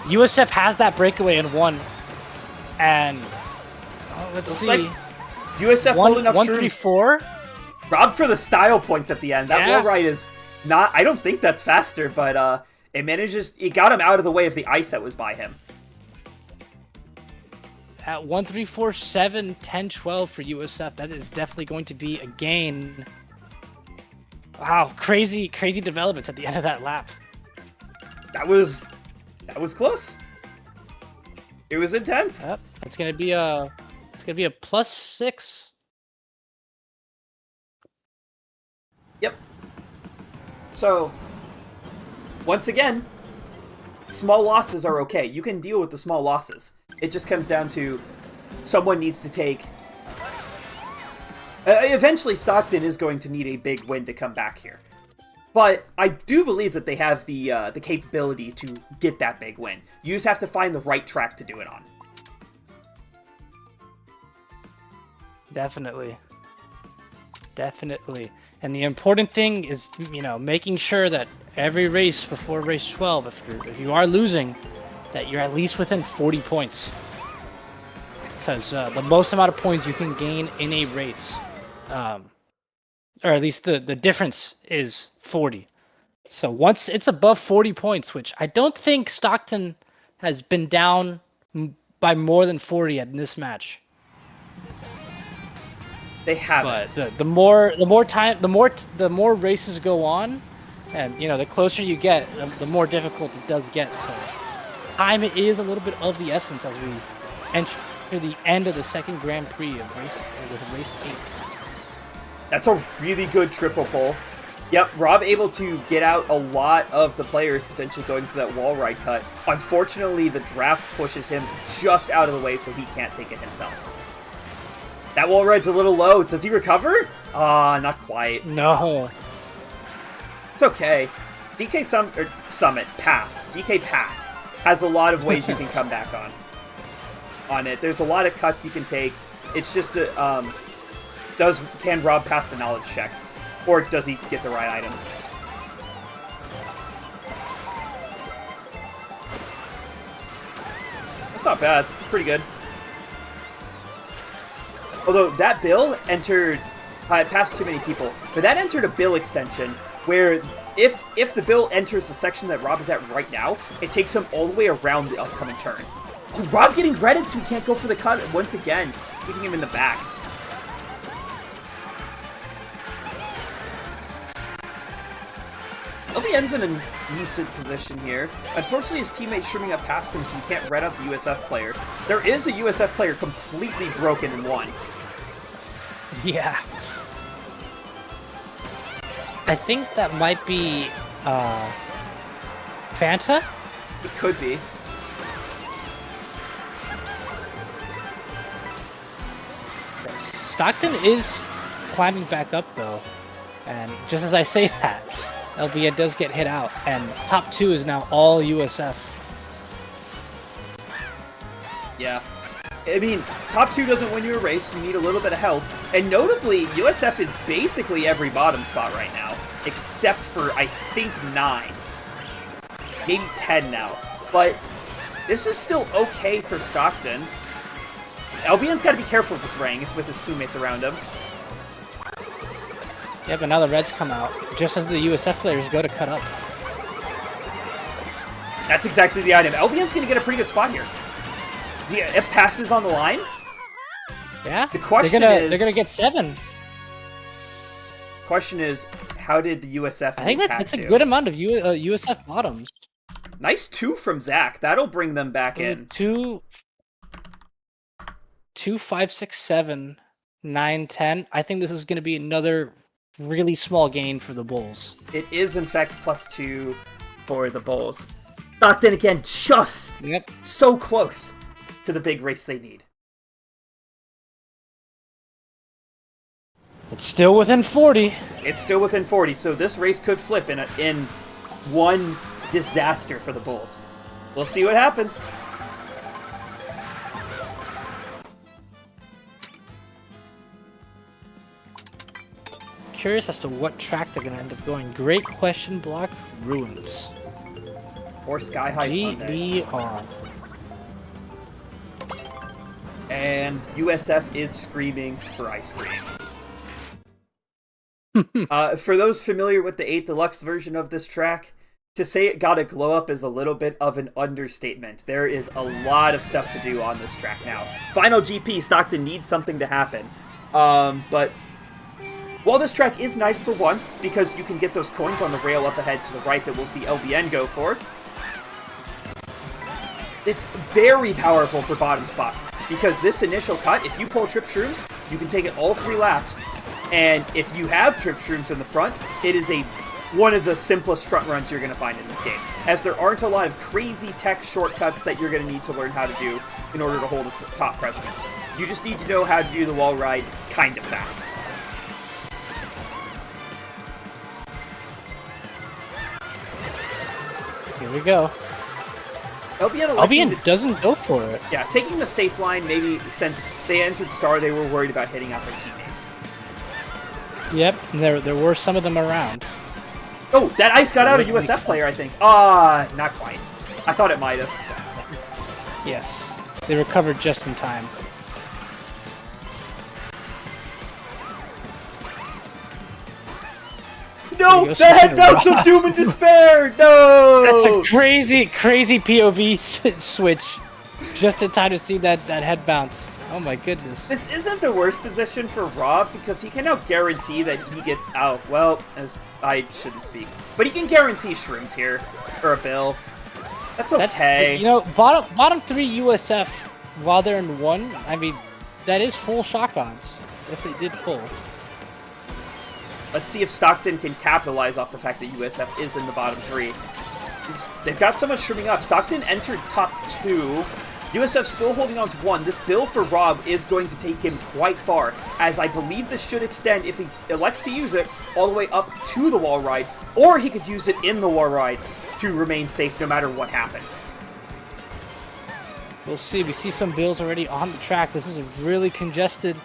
USF has that breakaway in 1. And let's see. Like USF pulled enough 134. Rob for the style points at the end. That wall ride is not, I don't think that's faster, but it got him out of the way of the ice that was by him. At 134.7, 10-12 for USF. That is definitely going to be a gain. Wow, crazy developments at the end of that lap. That was close. It was intense. Yep. It's gonna be a +6. Yep. So once again, small losses are okay. You can deal with the small losses. It just comes down to someone needs to take. Eventually, Stockton is going to need a big win to come back here. But I do believe that they have the capability to get that big win. You just have to find the right track to do it on. Definitely. And the important thing is, making sure that every race before race 12, if you are losing, that you're at least within 40 points. Because the most amount of points you can gain in a race, or at least the difference is 40. So once it's above 40 points, which I don't think Stockton has been down by more than 40 in this match. They haven't. But the more races go on, and the closer you get, the more difficult it does get. So time is a little bit of the essence as we enter the end of the second Grand Prix of race 8. That's a really good triple pull. Yep, Rob able to get out a lot of the players potentially going for that wall ride cut. Unfortunately, the draft pushes him just out of the way so he can't take it himself. That wall ride's a little low. Does he recover? Not quite. No. It's okay. DK Summit Pass. DK Pass has a lot of ways you can come back on it. There's a lot of cuts you can take. It's just can Rob pass the knowledge check? Or does he get the right items? That's not bad. It's pretty good. Although that bill entered, it passed too many people, but that entered a bill extension where if the bill enters the section that Rob is at right now, it takes him all the way around the upcoming turn. Oh, Rob getting redded so he can't go for the cut once again, keeping him in the back. LBN's in a decent position here. Unfortunately, his teammate's shrimming up past him, so he can't red up the USF player. There is a USF player completely broken in 1. Yeah. I think that might be Fanta? It could be. Stockton is climbing back up though. And just as I say that, LBN does get hit out, and top 2 is now all USF. Yeah. I mean, top 2 doesn't win you a race, you need a little bit of help. And notably, USF is basically every bottom spot right now, except for, I think, 9. Maybe 10 now. But this is still okay for Stockton. LBN's got to be careful with this ring with his teammates around him. Yeah, but now the reds come out, just as the USF players go to cut up. That's exactly the item. LBN's going to get a pretty good spot here. It passes on the line. Yeah, the question they're gonna get 7. Question is, how did the USF? I think that's a good amount of USF bottoms. Nice 2 from Zach. That'll bring them back in. 2, 5, 6, 7, 9, 10. I think this is going to be another really small gain for the Bulls. It is, in fact, +2 for the Bulls. Stockton again, just so close to the big race they need. It's still within 40. It's still within 40, so this race could flip in one disaster for the Bulls. We'll see what happens. Curious as to what track they're going to end up going. Great question, Block. Ruins. Or Sky High Sunday. GBR. And USF is screaming for ice cream. For those familiar with the 8 Deluxe version of this track, to say it got a glow up is a little bit of an understatement. There is a lot of stuff to do on this track now. Final GP, Stockton needs something to happen. But while this track is nice for one, because you can get those coins on the rail up ahead to the right that we'll see LBN go for, it's very powerful for bottom spots. Because this initial cut, if you pull Trip Shrooms, you can take it all 3 laps. And if you have Trip Shrooms in the front, it is one of the simplest front runs you're going to find in this game, as there aren't a lot of crazy tech shortcuts that you're going to need to learn how to do in order to hold a top precedence. You just need to know how to do the wall ride kind of fast. Here we go. LBN doesn't go for it. Yeah, taking the safe line, maybe since they entered Star, they were worried about hitting out their teammates. Yep, and there were some of them around. Oh, that ice got out a USF player, I think. Not quite. I thought it might have. Yes, they recovered just in time. No, the head bounce of Doom and Despair! No! That's a crazy POV switch. Just in time to see that head bounce. Oh my goodness. This isn't the worst position for Rob, because he can now guarantee that he gets out. Well, as I shouldn't speak. But he can guarantee Shrooms here. Or a Bill. That's okay. You know, bottom 3 USF, while they're in 1, I mean, that is full shock odds. If they did pull. Let's see if Stockton can capitalize off the fact that USF is in the bottom 3. They've got so much shrimming up. Stockton entered top 2. USF still holding on to 1. This Bill for Rob is going to take him quite far, as I believe this should extend, if he elects to use it, all the way up to the wall ride, or he could use it in the wall ride to remain safe no matter what happens. We'll see. We see some Bills already on the track. This is really congested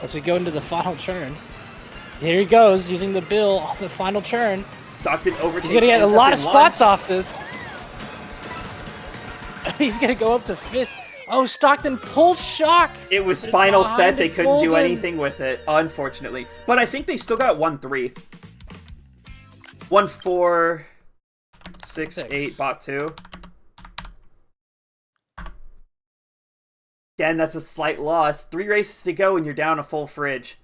as we go into the final turn. Here he goes, using the Bill on the final turn. Stockton overtakes. He's going to get a lot of spots off this. He's going to go up to 5th. Oh, Stockton pulled shock. It was final set. They couldn't do anything with it, unfortunately. But I think they still got 1-3. 1-4, 6-8, bot 2. Again, that's a slight loss. 3 races to go and you're down a full fridge.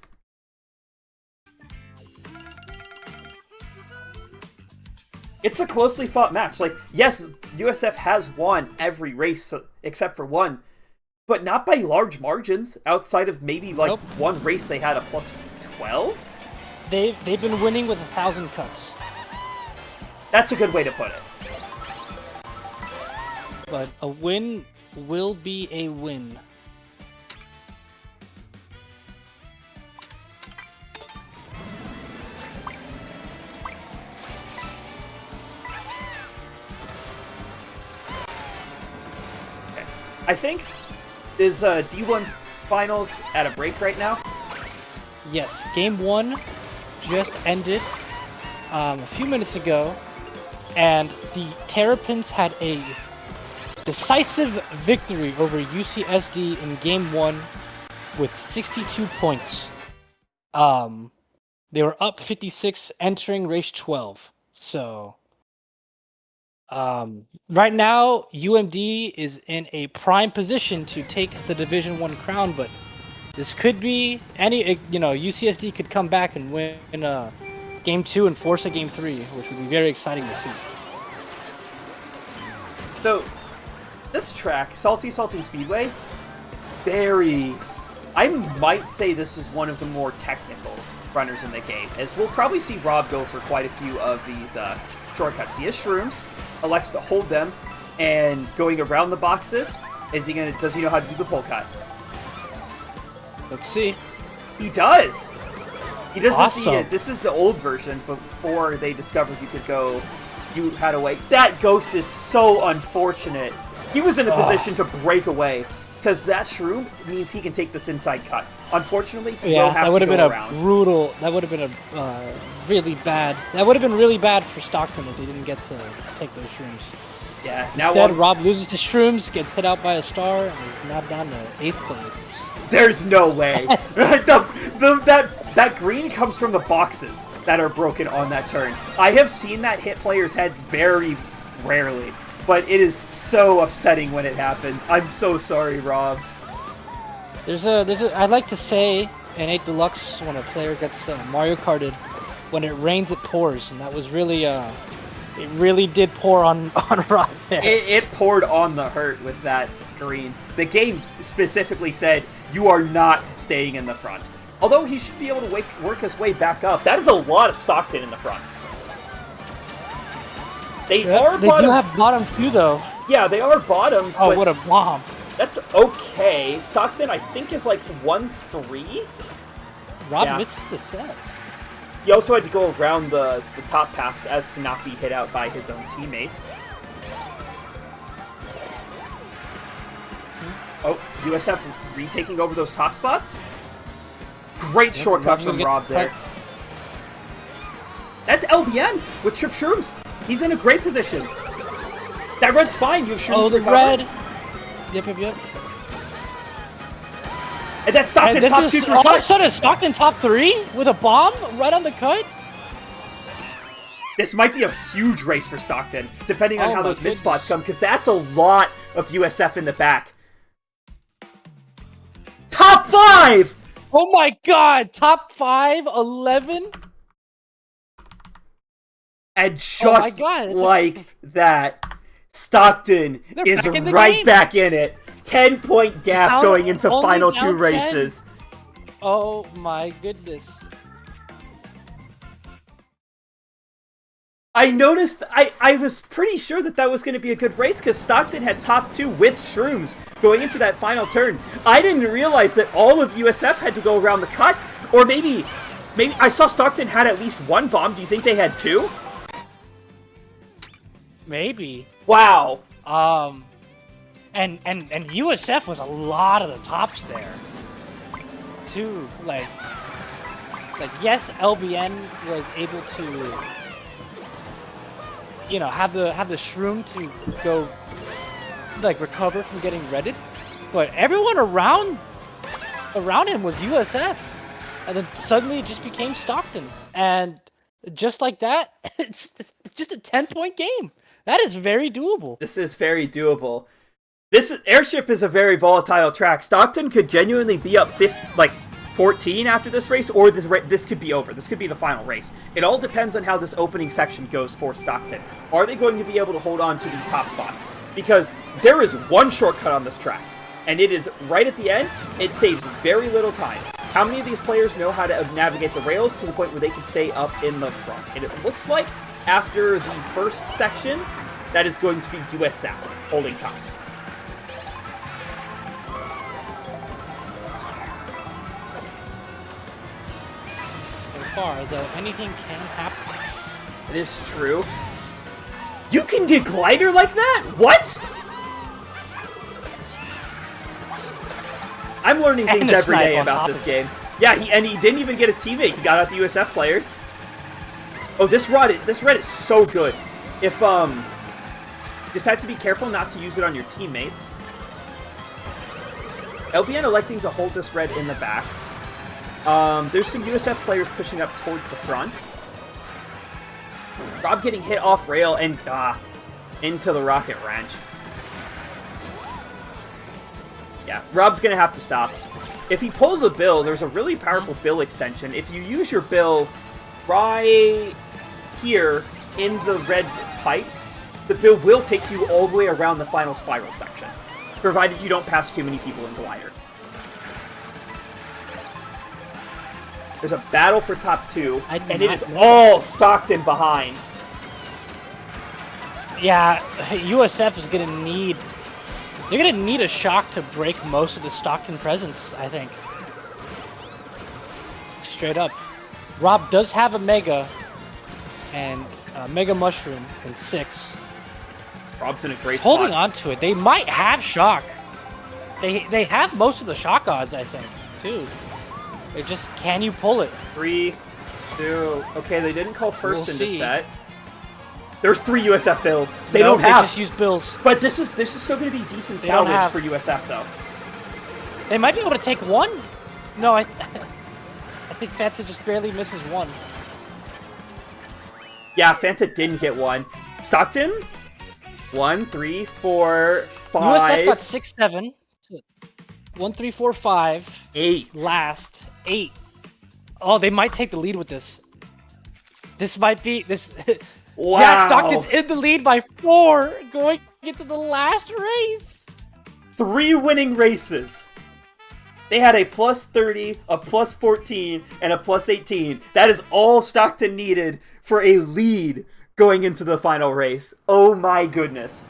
It's a closely fought match. Like, yes, USF has won every race except for 1, but not by large margins. Outside of maybe like one race, they had a +12. They've been winning with 1,000 cuts. That's a good way to put it. But a win will be a win. I think, is D1 Finals at a break right now? Yes, Game 1 just ended a few minutes ago, and the Terrapins had a decisive victory over UCSD in Game 1 with 62 points. They were up 56 entering race 12, so... right now, UMD is in a prime position to take the Division 1 crown, but this could be UCSD could come back and win Game 2 and force a Game 3, which would be very exciting to see. So, this track, Salty Speedway, I might say this is one of the more technical runners in the game, as we'll probably see Rob go for quite a few of these shortcuts. He has shrooms, elects to hold them, and going around the boxes, does he know how to do the pull cut? Let's see. He does! He does Awesome. This is the old version, before they discovered you had a way. That ghost is so unfortunate. He was in a position to break away, because that shroom means he can take this inside cut. Unfortunately, he will have to go around. Brutal. That would have been a really bad. That would have been really bad for Stockton if they didn't get to take those shrooms. Yeah. Instead, Rob loses to shrooms, gets hit out by a star, and is now down to 8th place. There's no way. That green comes from the boxes that are broken on that turn. I have seen that hit players' heads very rarely, but it is so upsetting when it happens. I'm so sorry, Rob. I'd like to say in 8 Deluxe when a player gets Mario Karted, when it rains it pours, and that was really it really did pour on Rob there. It poured on the hurt with that green. The game specifically said you are not staying in the front. Although he should be able to work his way back up. That is a lot of Stockton in the front. They do have bottom too, though. Yeah, they are bottoms. Oh, but what a bomb! That's okay. Stockton, I think, is like 1-3. Rob misses the set. He also had to go around the top path as to not be hit out by his own teammate. Oh, USF retaking over those top spots? Great shortcut from Rob there. That's LBN with Trip Shrooms. He's in a great position. That red's fine. You have Shrooms Oh, the recover. red. Yep. And that's Stockton And top 2 through all of a cut. sudden, Stockton top 3 with a bomb right on the cut. This might be a huge race for Stockton, depending on how those mid spots goodness. come, because that's a lot of USF in the back. Top 5! Oh my god, top 5, 11? And just God, like that, Stockton is back in the right game. back in it. 10-point gap Down- going into only final down 2 10. races. Oh my goodness. I noticed, I was pretty sure that was going to be a good race because Stockton had top 2 with Shrooms going into that final turn. I didn't realize that all of USF had to go around the cut, or maybe I saw Stockton had at least 1 bomb. Do you think they had 2? Maybe. Wow. And USF was a lot of the tops there. Too, like yes, LBN was able to, you know, have the shroom to go, like, recover from getting redded, but everyone around him was USF, and then suddenly it just became Stockton, and just like that, it's just a 10-point game. That is very doable. This is very doable. Airship is a very volatile track. Stockton could genuinely be up 14 after this race, or this could be over. This could be the final race. It all depends on how this opening section goes for Stockton. Are they going to be able to hold on to these top spots? Because there is one shortcut on this track, and it is right at the end. It saves very little time. How many of these players know how to navigate the rails to the point where they can stay up in the front? And it looks like after the first section, that is going to be USF holding tops. Far, though, anything can happen. It is true. You can get glider like that? What? I'm learning things every day about this game. Yeah, he didn't even get his teammate. He got out the USF players. Oh, this red is so good. If just have to be careful not to use it on your teammates. LBN electing to hold this red in the back. There's some USF players pushing up towards the front. Rob getting hit off rail and into the rocket wrench. Yeah, Rob's gonna have to stop. If he pulls a bill, there's a really powerful bill extension. If you use your bill right here in the red pipes, the bill will take you all the way around the final spiral section, provided you don't pass too many people in glider. There's a battle for top 2, I did and it not is know all Stockton behind. Yeah, USF is gonna need. They're gonna need a shock to break most of the Stockton presence, I think. Straight up. Rob does have a Mega and a Mega Mushroom in 6. Rob's in a great Holding spot. on to it. They might have shock. They have most of the shock odds, I think, too. They just, can you pull it? 3, 2. Okay, they didn't call first We'll in this see. set. There's 3 USF bills. They No, don't have. They just use bills. But this is still going to be decent They don't salvage have. for USF though. They might be able to take 1. No, I think Fanta just barely misses 1. Yeah, Fanta didn't get 1. Stockton? 1, 3, 4, 5. USF got 6, 7. 1, 3, 4, 5. 8. Last 8. Oh, they might take the lead with this. This might be this. Wow. Yeah, Stockton's in the lead by 4, going into the last race. 3 winning races. They had a plus 30, a plus 14, and a plus 18. That is all Stockton needed for a lead going into the final race. Oh my goodness.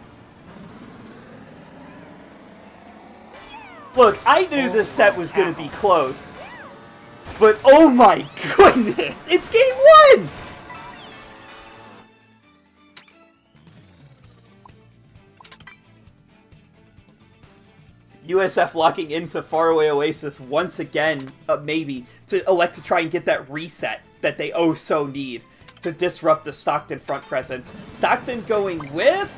Look, I knew this set was going to be close. But oh my goodness, it's game 1! USF locking into Faraway Oasis once again, maybe, to elect to try and get that reset that they oh so need to disrupt the Stockton front presence. Stockton going with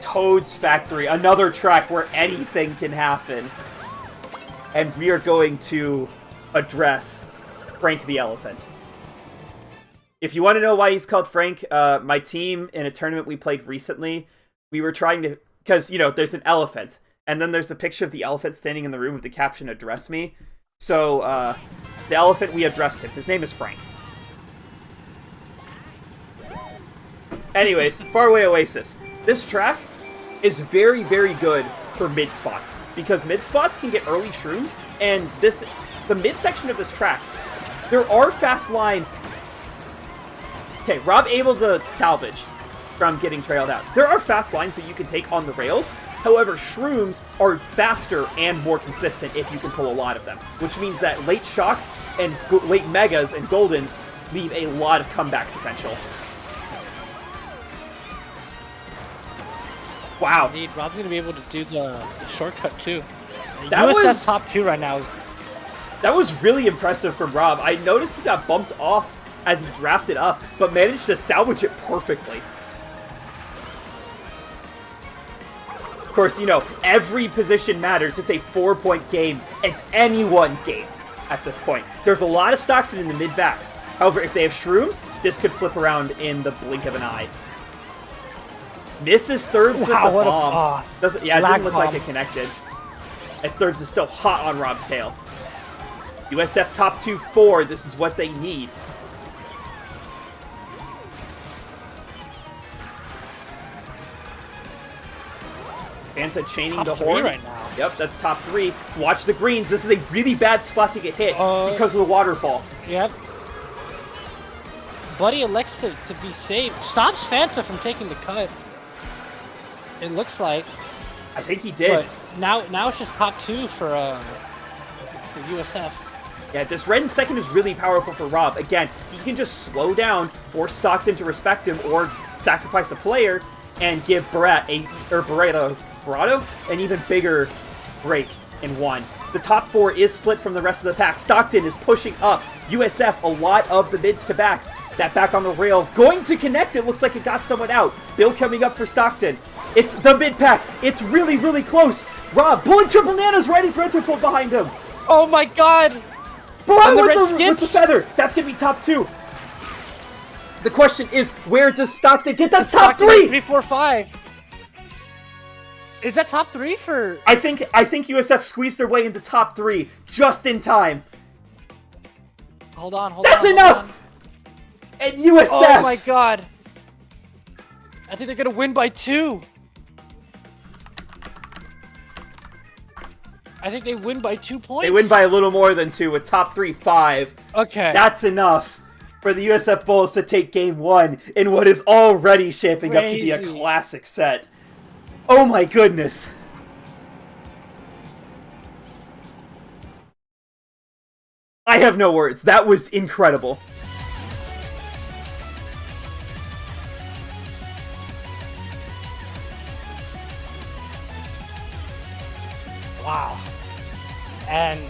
Toad's Factory, another track where anything can happen. And we are going to address Frank the Elephant. If you want to know why he's called Frank, my team in a tournament we played recently, we were trying to, because, you know, there's an elephant. And then there's a picture of the elephant standing in the room with the caption, "Address me." So, the elephant, we addressed him. His name is Frank. Anyways, Faraway Oasis. This track is very, very good for mid spots. Because mid spots can get early shrooms, and the midsection of this track, there are fast lines. Okay, Rob able to salvage from getting trailed out. There are fast lines that you can take on the rails. However, shrooms are faster and more consistent if you can pull a lot of them, which means that late shocks and late megas and goldens leave a lot of comeback potential. Wow. Indeed, Rob's gonna be able to do the shortcut too. That USF was top 2 right now. That was really impressive from Rob. I noticed he got bumped off as he drafted up, but managed to salvage it perfectly. Of course, you know, every position matters. It's a 4-point game. It's anyone's game at this point. There's a lot of Stockton in the mid-backs. However, if they have shrooms, this could flip around in the blink of an eye. Misses Thurbs with the bomb. It didn't look like it connected. As Thurbs is still hot on Rob's tail. USF top 2-4. This is what they need. Fanta chaining the horn. Right now. Yep, that's top 3. Watch the greens. This is a really bad spot to get hit because of the waterfall. Yep. Buddy elects to be safe. Stops Fanta from taking the cut. It looks like. I think he did. But now it's just top 2 for USF. Yeah, this red in second is really powerful for Rob. Again, he can just slow down, force Stockton to respect him, or sacrifice a player and give Barreto an even bigger break in 1. The top 4 is split from the rest of the pack. Stockton is pushing up. USF, a lot of the mids to backs. That back on the rail, going to connect. It looks like it got someone out. Bill coming up for Stockton. It's the mid pack. It's really, really close. Rob pulling triple nanos right as Reds are pulled behind him. Oh my god! With the feather. That's going to be top 2. The question is, where does Stockton get that top 3? 3, 4, 5. Is that top 3 for? I think USF squeezed their way into top 3 just in time. Hold on. That's enough. And USF. Oh my god! I think they're gonna win by 2. I think they win by 2 points. They win by a little more than 2 with top 3-5. Okay. That's enough for the USF Bulls to take game 1 in what is already shaping up to be a Crazy. classic set. Oh my goodness. I have no words. That was incredible. Wow. And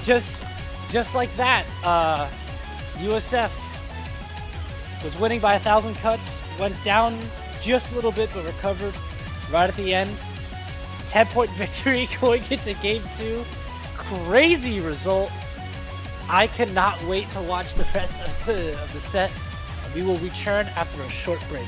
just like that, USF was winning by 1,000 cuts, went down just a little bit, but recovered right at the end. 10-point victory going into game 2. Crazy result. I cannot wait to watch the rest of the set. We will return after a short break.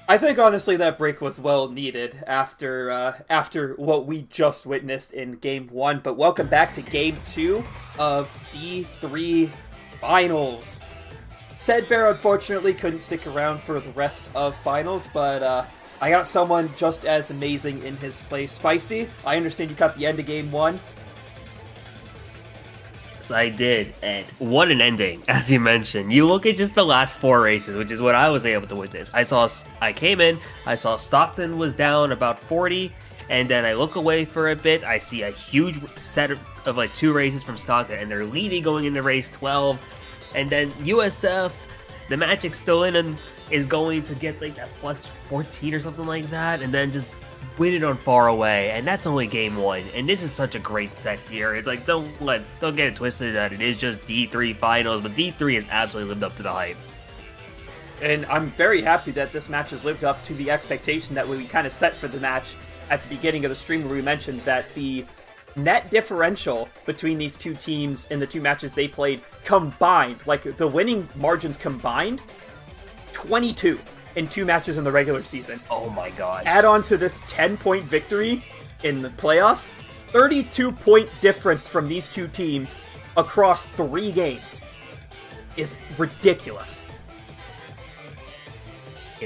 I think honestly that break was well needed after what we just witnessed in Game 1. But welcome back to Game 2 of D3 Finals. Ted Bear unfortunately couldn't stick around for the rest of Finals, but I got someone just as amazing in his place. Spicy, I understand you caught the end of Game 1. I did, and what an ending, as you mentioned. You look at just the last 4 races, which is what I was able to witness. I came in, I saw Stockton was down about 40, and then I look away for a bit, I see a huge set of like 2 races from Stockton, and they're leading going into race 12, and then USF, the Magic's still in and is going to get like that plus 14 or something like that, and then just win it on far away, and that's only Game 1, and this is such a great set here. It's like, don't get it twisted that it is just D3 Finals, but D3 has absolutely lived up to the hype. And I'm very happy that this match has lived up to the expectation that we kind of set for the match at the beginning of the stream, where we mentioned that the net differential between these two teams in the 2 matches they played combined, like the winning margins combined, 22 in 2 matches in the regular season. Oh my god. Add on to this 10-point victory in the playoffs, 32-point difference from these 2 teams across 3 games is ridiculous.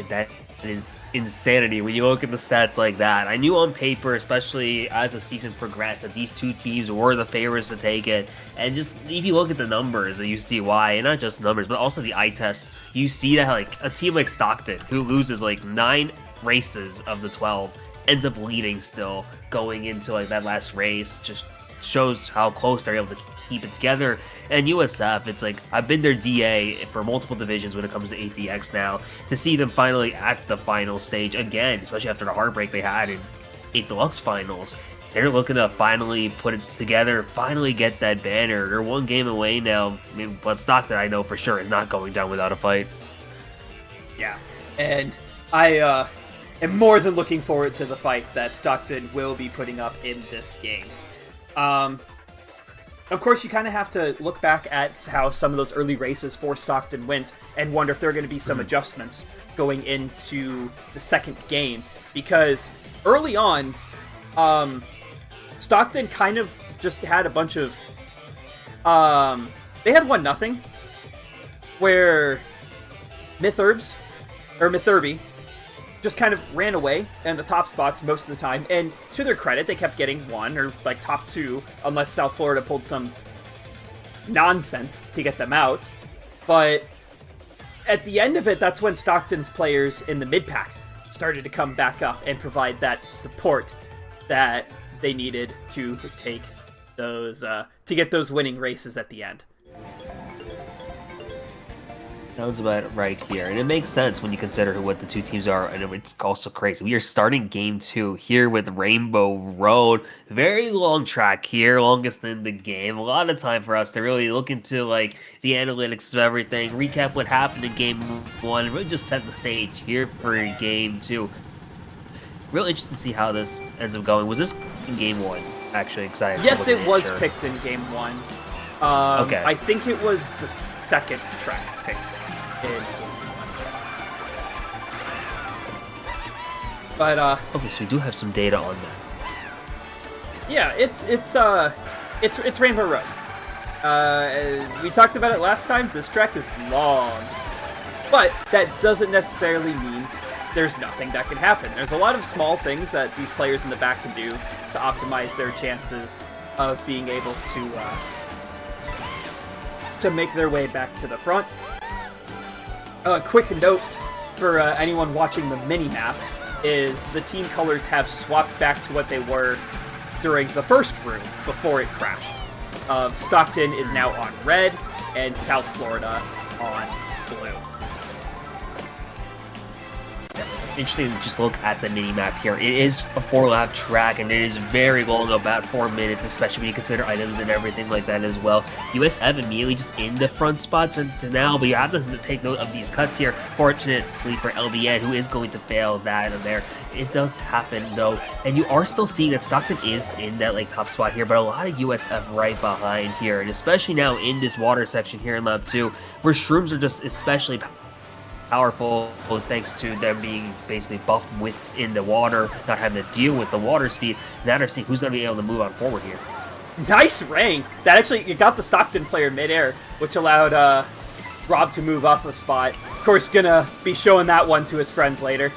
That is insanity when you look at the stats like that. I knew on paper, especially as the season progressed, that these 2 teams were the favorites to take it. And just if you look at the numbers, you see why. And not just numbers, but also the eye test. You see that like a team like Stockton, who loses like 9 races of the 12, ends up leading still going into like that last race. Just shows how close they're able to keep it together. And USF, it's like, I've been their DA for multiple divisions when it comes to ATX now. To see them finally at the final stage again, especially after the heartbreak they had in 8 Deluxe Finals, they're looking to finally put it together, finally get that banner. They're 1 game away now, but Stockton, I know for sure, is not going down without a fight. Yeah, and I am more than looking forward to the fight that Stockton will be putting up in this game. Of course, you kind of have to look back at how some of those early races for Stockton went and wonder if there are going to be some adjustments going into the second game. Because early on, Stockton kind of just had a bunch of... they had 1-0, where Mytherby just kind of ran away in the top spots most of the time, and to their credit, they kept getting 1 or like top 2, unless South Florida pulled some nonsense to get them out. But at the end of it, that's when Stockton's players in the mid-pack started to come back up and provide that support that they needed to take those, to get those winning races at the end. Sounds about right here, and it makes sense when you consider what the 2 teams are, and it's also crazy. We are starting Game 2 here with Rainbow Road. Very long track here, longest in the game. A lot of time for us to really look into like the analytics of everything, recap what happened in Game 1, and really just set the stage here for Game 2. Really interested to see how this ends up going. Was this in Game 1, actually? Excited. Yes, it was picked in Game 1. Okay. I think it was the second track picked. But okay, so we do have some data on that. Yeah, it's Rainbow Road. We talked about it last time. This track is long, but that doesn't necessarily mean there's nothing that can happen. There's a lot of small things that these players in the back can do to optimize their chances of being able to make their way back to the front. A quick note for anyone watching the mini-map is the team colors have swapped back to what they were during the first room before it crashed. Stockton is now on red, and South Florida on blue. Interesting to just look at the mini-map here. It is a 4-lap track, and it is very long, about 4 minutes, especially when you consider items and everything like that as well. USF immediately just in the front spots and now, but you have to take note of these cuts here. Fortunately for LBN, who is going to fail that in there. It does happen though, and you are still seeing that Stockton is in that like top spot here, but a lot of USF right behind here, and especially now in this water section here in lap 2, where shrooms are just especially powerful thanks to them being basically buffed within the water, not having to deal with the water speed. Now they're seeing who's going to be able to move on forward here. Nice rank. That actually, it got the Stockton player midair, which allowed Rob to move up a spot. Of course, gonna be showing that one to his friends later.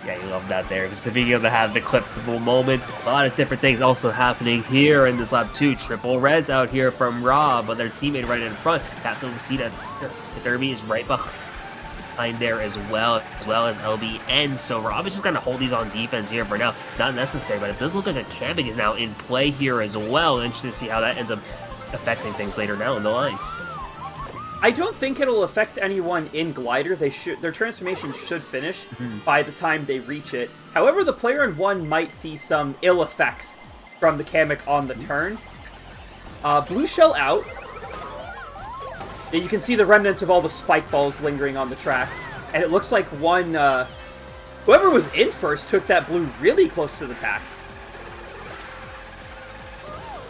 Yeah, you love that there. Just being able to have the clippable moment. A lot of different things also happening here in this lap too. Triple reds out here from Rob, but their teammate right in front. Have to see that Derby is right behind there as well as LBN. So Rob is just going to hold these on defense here for now. Not necessary, but it does look like a camping is now in play here as well. Interesting to see how that ends up affecting things later now in the line. I don't think it'll affect anyone in Glider. Their transformation should finish by the time they reach it. However, the player in 1 might see some ill effects from the Kamek on the turn. Blue Shell out. Yeah, you can see the remnants of all the spike balls lingering on the track. And it looks like whoever was in first took that blue really close to the pack.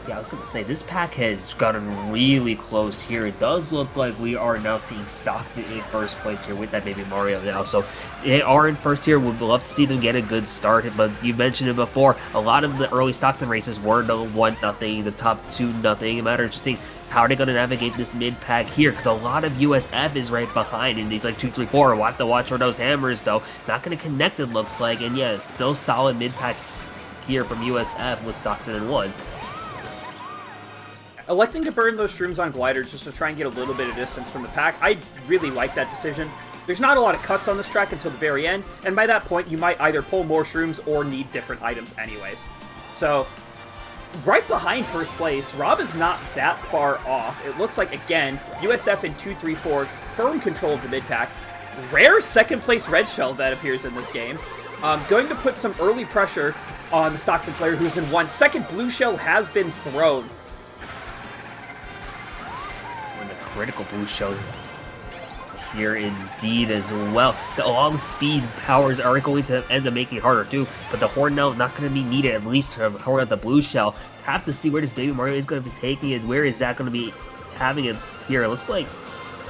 Yeah, I was going to say, this pack has gotten really close here. It does look like we are now seeing Stockton in first place here with that Baby Mario now. So they are in first here. We'd love to see them get a good start. But you mentioned it before, a lot of the early Stockton races were the 1-0, the top 2-0. It matters just how are they going to navigate this mid-pack here? Because a lot of USF is right behind in these like 2, 3, 4. We'll have to watch for those hammers, though. Not going to connect, it looks like. And yeah, still solid mid-pack here from USF with Stockton in 1. Electing to burn those shrooms on Glider just to try and get a little bit of distance from the pack, I really like that decision. There's not a lot of cuts on this track until the very end, and by that point you might either pull more shrooms or need different items anyways. So, right behind first place, Rob is not that far off. It looks like, again, USF in 2, 3, 4, firm control of the mid-pack. Rare second place red shell that appears in this game. Going to put some early pressure on the Stockton player who's in 1. Second blue shell has been thrown. Critical blue shell here indeed as well. The long speed powers are going to end up making it harder too, but the horn now is not going to be needed, at least to horn out the blue shell. Have to see where this Baby Mario is going to be taking it. Where is that going to be having it here? It looks like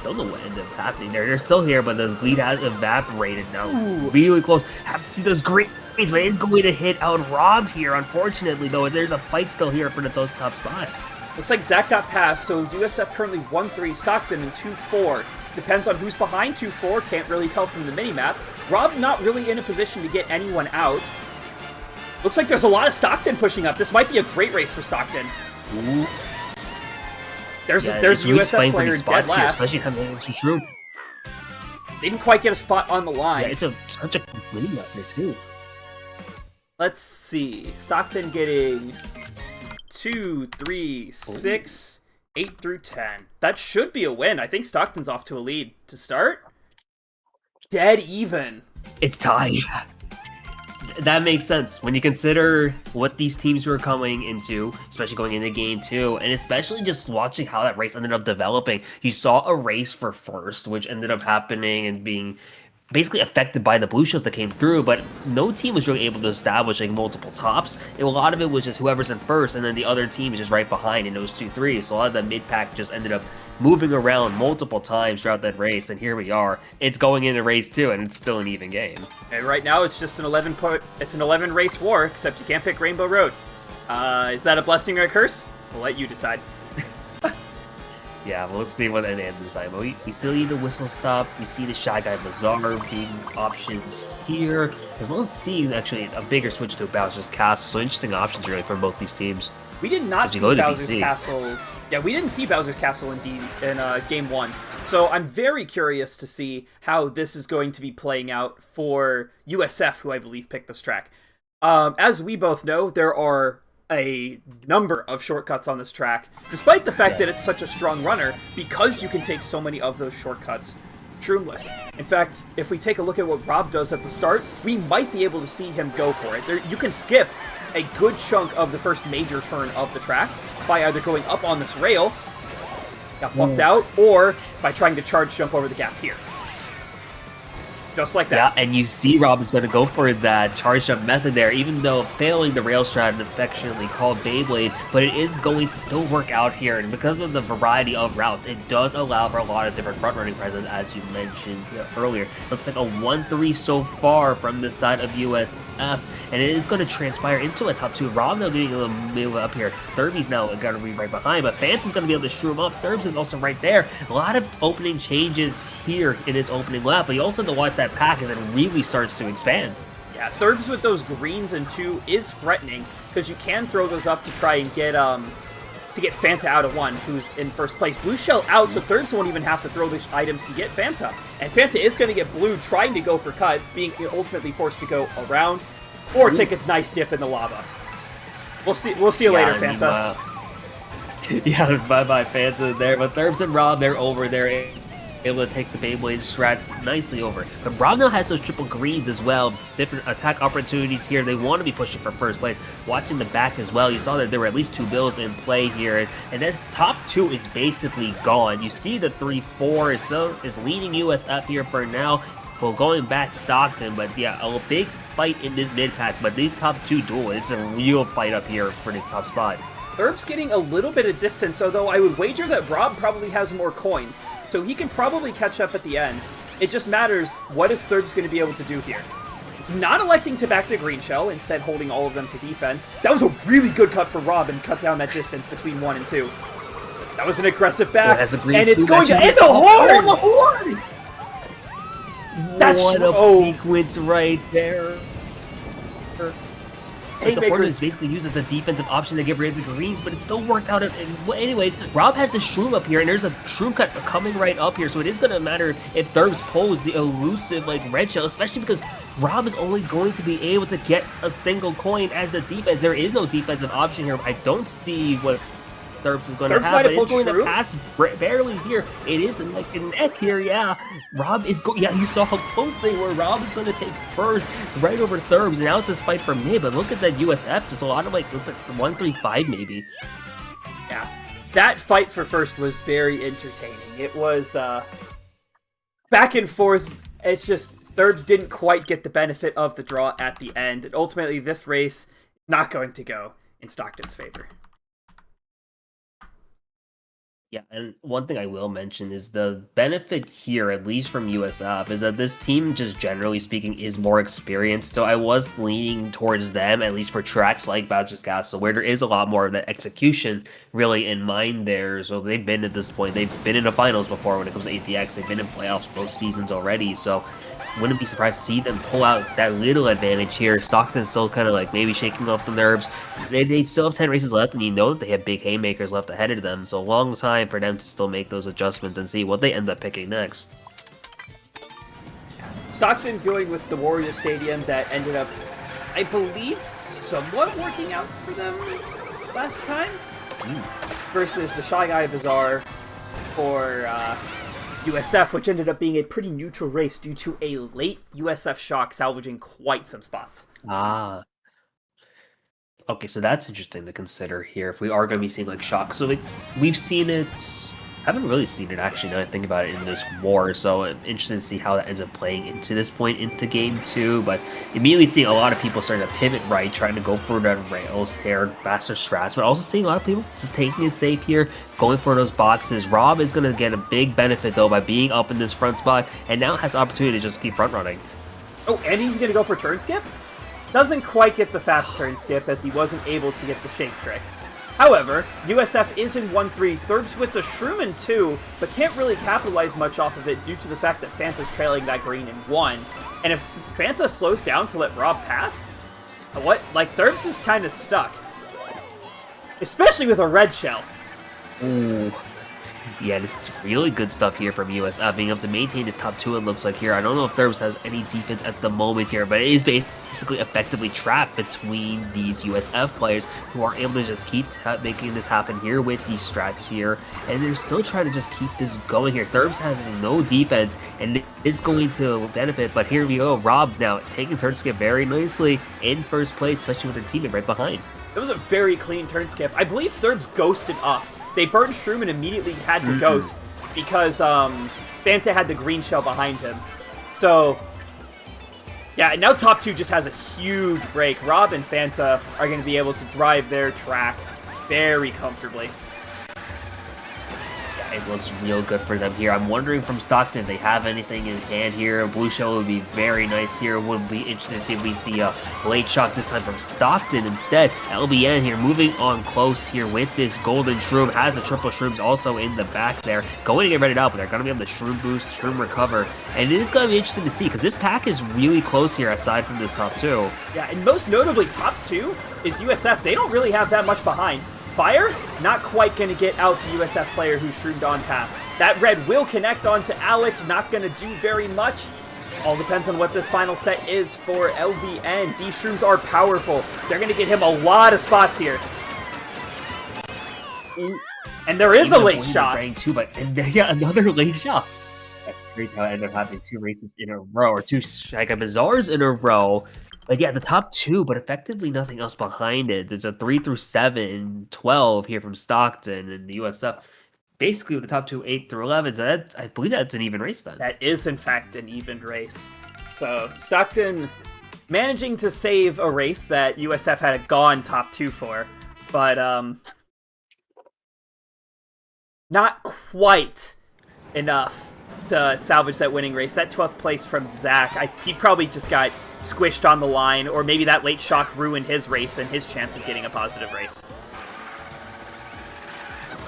I don't know what ended up happening there. They're still here, but the lead has evaporated now. Ooh. Really close. Have to see those great, but it's going to hit out Rob here, unfortunately, though. There's a fight still here for those top spots. Looks like Zach got passed, so USF currently 1-3, Stockton in 2-4. Depends on who's behind 2-4, can't really tell from the minimap. Rob not really in a position to get anyone out. Looks like there's a lot of Stockton pushing up. This might be a great race for Stockton. Ooh. There's USF player dead last. Here, especially having true. They didn't quite get a spot on the line. Yeah, it's such a minimap there too. Let's see. Stockton getting 2, 3, 6, 8 through 10. That should be a win. I think Stockton's off to a lead. To start, dead even. It's tied. That makes sense when you consider what these teams were coming into, especially going into game 2, and especially just watching how that race ended up developing. You saw a race for first, which ended up happening and being basically affected by the blue shells that came through, but no team was really able to establish like multiple tops. And a lot of it was just whoever's in first, and then the other team is just right behind in those 2, 3s. So a lot of the mid-pack just ended up moving around multiple times throughout that race, and here we are. It's going into race 2, and it's still an even game. And right now, it's just an 11 race war, except you can't pick Rainbow Road. Is that a blessing or a curse? We'll let you decide. Yeah, well, let's see what that ends decide. But we still need the whistle stop. We see the Shy Guy Bazaar being options here. As well as seeing actually a bigger switch to Bowser's Castle. So interesting options really from both these teams. We did not see Bowser's Castle. Yeah, we didn't see Bowser's Castle in game 1. So I'm very curious to see how this is going to be playing out for USF, who I believe picked this track. As we both know, there are a number of shortcuts on this track, despite the fact that it's such a strong runner, because you can take so many of those shortcuts shroomless. In fact, if we take a look at what Rob does at the start, we might be able to see him go for it. You can skip a good chunk of the first major turn of the track by either going up on this rail, got bumped out, or by trying to charge jump over the gap here. Just like that. Yeah, and you see Rob is going to go for that charge jump method there, even though failing the rail strat affectionately called Beyblade, but it is going to still work out here, and because of the variety of routes, it does allow for a lot of different front running presence, as you mentioned earlier. Looks like a 1-3 so far from this side of USF, and it is going to transpire into a top 2. Rob now doing a little move up here. Thurby's now going to be right behind, but Fance is going to be able to shrew him up. Thurbs is also right there. A lot of opening changes here in his opening lap, but you also have to watch that pack as it really starts to expand. Yeah, Thurbs with those greens and 2 is threatening, because you can throw those up to try and get Fanta out of 1, who's in first place. Blue Shell out, so Thurbs won't even have to throw these items to get Fanta. And Fanta is going to get Blue trying to go for cut, being ultimately forced to go around, or take a nice dip in the lava. We'll see you later, Fanta. Yeah, bye-bye Fanta there, but Thurbs and Rob, they're over there, able to take the Beyblade strat nicely over. But Rob now has those triple greens as well. Different attack opportunities here. They want to be pushing for first place. Watching the back as well, you saw that there were at least 2 bills in play here. And this top 2 is basically gone. You see the 3-4 is leading USF here for now. Well, going back Stockton, but yeah, a big fight in this mid-pack. But these top 2 duel, it's a real fight up here for this top spot. Thurb's getting a little bit of distance, although I would wager that Rob probably has more coins, so he can probably catch up at the end. It just matters, what is Thurb's going to be able to do here? Not electing to back the green shell, instead holding all of them for defense. That was a really good cut for Rob and cut down that distance between 1 and 2. That was an aggressive back, and it's going to hit the horn! The horn! That's what a sequence right there. The horn is basically used as a defensive option to get rid of the greens, but it still worked out. Anyways, Rob has the shroom up here, and there's a shroom cut coming right up here, so it is going to matter if Thurbs pulls the elusive red shell, especially because Rob is only going to be able to get a single coin as the defense. There is no defensive option here. I don't see what Thurbs is going to have, but it's going to pass barely here. It is like a neck here, yeah. Rob is going, yeah, you saw how close they were. Rob is going to take first right over Thurbs, and now it's this fight for mid, but look at that USF, just a lot of looks like 1-3-5 maybe. Yeah, that fight for first was very entertaining. It was back and forth. It's just Thurbs didn't quite get the benefit of the draw at the end, and ultimately this race is not going to go in Stockton's favor. Yeah, and one thing I will mention is the benefit here, at least from USF, is that this team, just generally speaking, is more experienced. So I was leaning towards them, at least for tracks like Boucher's Castle, where there is a lot more of that execution really in mind there. So they've been at this point, they've been in the finals before when it comes to ATX. They've been in playoffs both seasons already. So wouldn't be surprised to see them pull out that little advantage here. Stockton's still kind of like maybe shaking off the nerves. They still have 10 races left, and you know that they have big haymakers left ahead of them. So a long time for them to still make those adjustments and see what they end up picking next. Stockton going with the Warrior Stadium that ended up, I believe, somewhat working out for them last time. Versus the Shy Guy Bazaar for USF, which ended up being a pretty neutral race due to a late USF shock salvaging quite some spots. Ah. Okay, so that's interesting to consider here if we are going to be seeing like shock. So like we've seen it, haven't really seen it actually now that I think about it in this war, so I'm interested to see how that ends up playing into this point into game 2, but immediately seeing a lot of people starting to pivot right, trying to go for that rails, tear faster strats, but also seeing a lot of people just taking it safe here, going for those boxes. Rob is going to get a big benefit though by being up in this front spot, and now has opportunity to just keep front running. Oh, and he's going to go for turn skip? Doesn't quite get the fast turn skip as he wasn't able to get the shake trick. However, USF is in 1-3, Thurbs with the shroom in 2, but can't really capitalize much off of it due to the fact that Fanta's trailing that green in 1. And if Fanta slows down to let Rob pass, Thurbs is kind of stuck. Especially with a red shell. Ooh. Yeah, this is really good stuff here from USF, being able to maintain his top 2, it looks like here. I don't know if Thurbs has any defense at the moment here, but it is basically effectively trapped between these USF players who are able to just keep making this happen here with these strats here, and they're still trying to just keep this going here. Thurbs has no defense, and it is going to benefit, but here we go. Rob now taking turn skip very nicely in first place, especially with their teammate right behind. It was a very clean turn skip. I believe Thurbs ghosted up. They burned Shroom and immediately had to ghost because Fanta had the green shell behind him. So Yeah, and now top 2 just has a huge break. Rob and Fanta are going to be able to drive their track very comfortably. It looks real good for them here. I'm wondering from Stockton if they have anything in hand here. Blue Shell would be very nice here. Would be interesting to see if we see a late shot this time from Stockton instead. LBN here moving on close here with this golden shroom. Has the triple shrooms also in the back there. Going to get ready up, but they're going to be able to shroom boost, shroom recover. And it is going to be interesting to see because this pack is really close here aside from this top 2. Yeah, and most notably top 2 is USF. They don't really have that much behind. Fire, not quite going to get out the USF player who shroomed on past. That red will connect onto Alex, not going to do very much. All depends on what this final set is for LBN. These shrooms are powerful. They're going to get him a lot of spots here. And there is a late shot. Too, but yeah, another late shot. Great how I ended up having 2 races in a row, or 2 Shaka Bazaars in a row. But yeah, the top 2, but effectively nothing else behind it. There's a 3 through 7, 12 here from Stockton and the USF. Basically, with the top 2, 8 through 11. So I believe that's an even race then. That is, in fact, an even race. So Stockton managing to save a race that USF had a gone top 2 for. But not quite enough to salvage that winning race. That 12th place from Zach, he probably just got squished on the line, or maybe that late shock ruined his race and his chance of getting a positive race.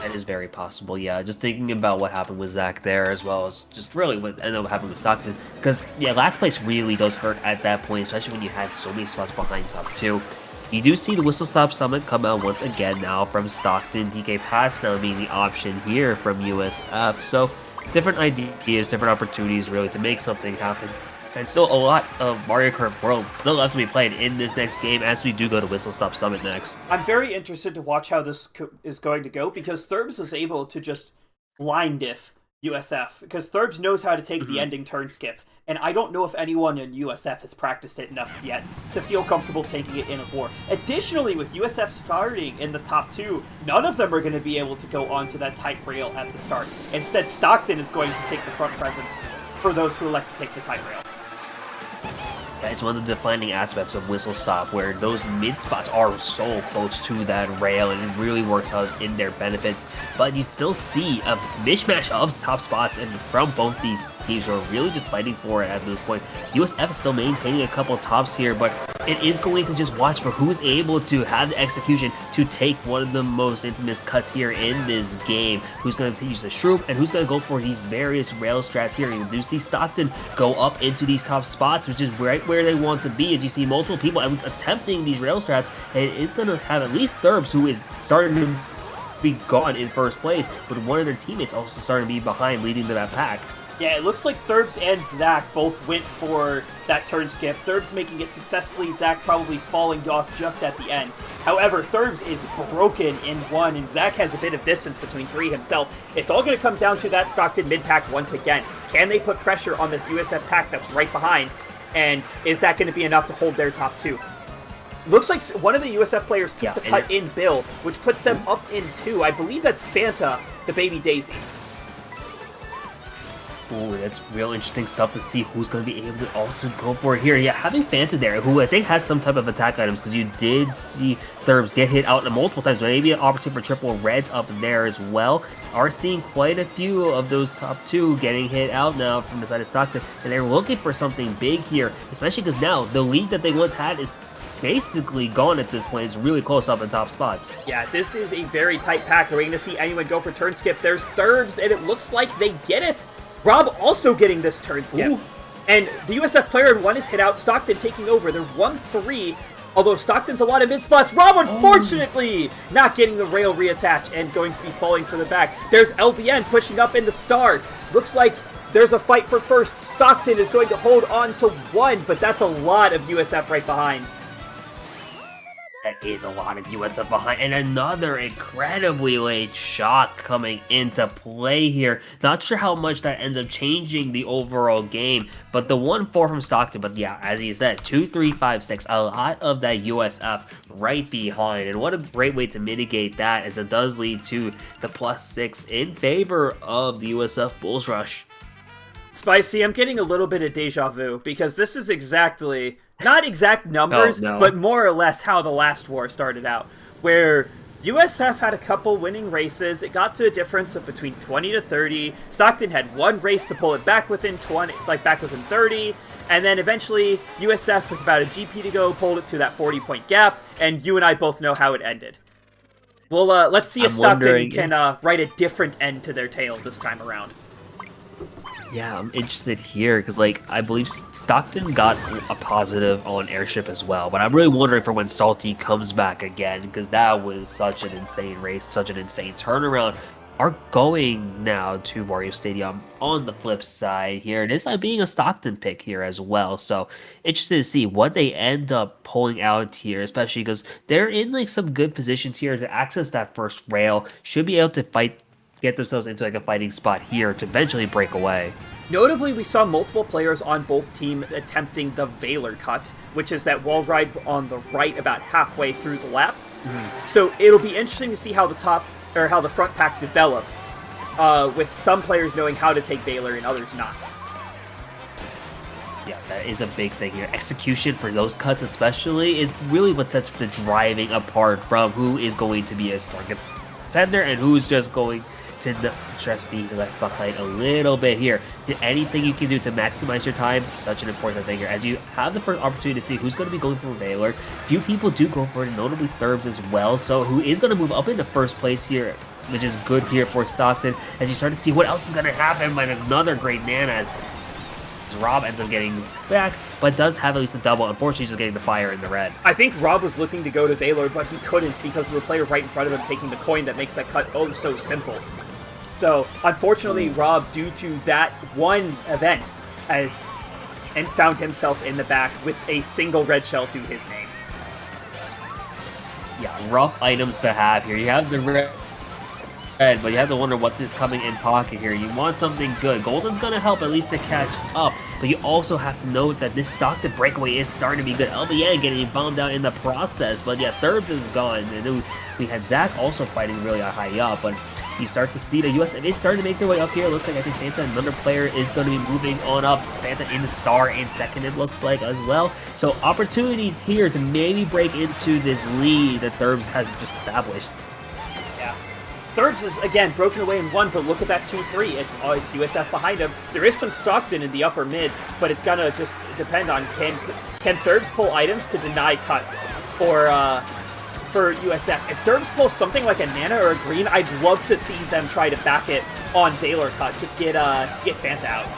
That is very possible, yeah. Just thinking about what happened with Zach there, as well as just really what ended up happening with Stockton. Because, yeah, last place really does hurt at that point, especially when you had so many spots behind top 2. You do see the Whistle Stop Summit come out once again now from Stockton. DK Pass now being the option here from USF. So, different ideas, different opportunities, really, to make something happen. And still a lot of Mario Kart World still left to be played in this next game as we do go to Whistle Stop Summit next. I'm very interested to watch how this is going to go because Thurbs was able to just line diff USF because Thurbs knows how to take the ending turn skip. And I don't know if anyone in USF has practiced it enough yet to feel comfortable taking it in a war. Additionally, with USF starting in the top 2, none of them are going to be able to go onto that tight rail at the start. Instead, Stockton is going to take the front presence for those who elect to take the tight rail. It's one of the defining aspects of Whistle Stop, where those mid spots are so close to that rail, and it really works out in their benefit. But you still see a mishmash of top spots, and from both these teams who are really just fighting for it at this point. USF is still maintaining a couple tops here, but it is going to just watch for who's able to have the execution to take one of the most infamous cuts here in this game. Who's going to use the shroom, and who's going to go for these various rail strats here. You do see Stockton go up into these top spots, which is right where they want to be, as you see multiple people at least attempting these rail strats, and it is going to have at least Thurbs, who is starting to be gone in first place, with one of their teammates also starting to be behind, leading to that pack. Yeah, it looks like Thurbs and Zach both went for that turn skip. Thurbs making it successfully, Zach probably falling off just at the end. However, Thurbs is broken in 1, and Zach has a bit of distance between 3 himself. It's all going to come down to that Stockton mid-pack once again. Can they put pressure on this USF pack that's right behind? And is that going to be enough to hold their top 2? Looks like one of the USF players took the cut in Bill, which puts them up in 2. I believe that's Fanta, the baby Daisy. Ooh, that's real interesting stuff to see who's going to be able to also go for it here. Yeah, having Fanta there, who I think has some type of attack items, because you did see Thurbs get hit out multiple times, but maybe an opportunity for triple reds up there as well. Are seeing quite a few of those top 2 getting hit out now from the side of Stockton, and they're looking for something big here, especially because now the lead that they once had is basically gone at this point. It's really close up in top spots. Yeah, this is a very tight pack. Are we going to see anyone go for turn skip? There's Thurbs, and it looks like they get it. Rob also getting this turn skip. Ooh. And the USF player in 1 is hit out. Stockton taking over. They're 1-3. Although Stockton's a lot of mid spots. Rob, unfortunately, not getting the rail reattach and going to be falling for the back. There's LBN pushing up in the star. Looks like there's a fight for first. Stockton is going to hold on to 1, but that's a lot of USF right behind. That is a lot of USF behind, and another incredibly late shot coming into play here. Not sure how much that ends up changing the overall game, but the 1-4 from Stockton. But yeah, as you said, 2, 3, 5, 6, a lot of that USF right behind, and what a great way to mitigate that, as it does lead to the +6 in favor of the USF Bulls Rush. Spicy, I'm getting a little bit of deja vu because this is exactly, not exact numbers, Oh, no. but more or less how the last war started out, where USF had a couple winning races. It got to a difference of between 20 to 30. Stockton had one race to pull it back within 20, back within 30. And then eventually USF, with about a GP to go, pulled it to that 40-point gap. And you and I both know how it ended. Well, let's see if Stockton can write a different end to their tale this time around. Yeah, I'm interested here because, like, I believe Stockton got a positive on Airship as well. But I'm really wondering for when Salty comes back again, because that was such an insane race, such an insane turnaround. Are going now to Mario Stadium on the flip side here. It is being a Stockton pick here as well. So interested to see what they end up pulling out here, especially because they're in like some good positions here to access that first rail. Should be able to get themselves into like a fighting spot here to eventually break away. Notably, we saw multiple players on both teams attempting the Valor cut, which is that wall ride on the right about halfway through the lap. So it'll be interesting to see how the front pack develops, with some players knowing how to take Valor and others not. Yeah, that is a big thing here. Execution for those cuts especially is really what sets the driving apart from who is going to be a strong contender and who's just going to just be left behind a little bit here. Anything you can do to maximize your time, such an important thing here. As you have the first opportunity to see who's going to be going for Valor, few people do go for it, notably Thurbs as well, so who is going to move up into first place here, which is good here for Stockton, as you start to see what else is going to happen. But another great Nana, as Rob ends up getting back, but does have at least a double. Unfortunately, just getting the fire in the red. I think Rob was looking to go to Valor, but he couldn't because of the player right in front of him taking the coin that makes that cut oh so simple. So, unfortunately, Rob, due to that one event, found himself in the back with a single red shell to his name. Yeah, rough items to have here. You have the red, but you have to wonder what is coming in pocket here. You want something good. Golden's going to help at least to catch up, but you also have to note that this Stockton breakaway is starting to be good. LBN getting bombed out in the process, but yeah, Thurbs is gone. And we had Zach also fighting really high up, but you start to see the USF is starting to make their way up here. It looks like I think Fanta, another player, is going to be moving on up. Fanta in the star in second, it looks like, as well. So opportunities here to maybe break into this lead that Thurbs has just established. Yeah. Thurbs is, again, broken away in one, but look at that 2-3. It's USF behind him. There is some Stockton in the upper mids, but it's going to just depend on can Thurbs pull items to deny cuts for USF. If Thurbs pulls something like a Nana or a Green, I'd love to see them try to back it on Valor cut to get Fanta out.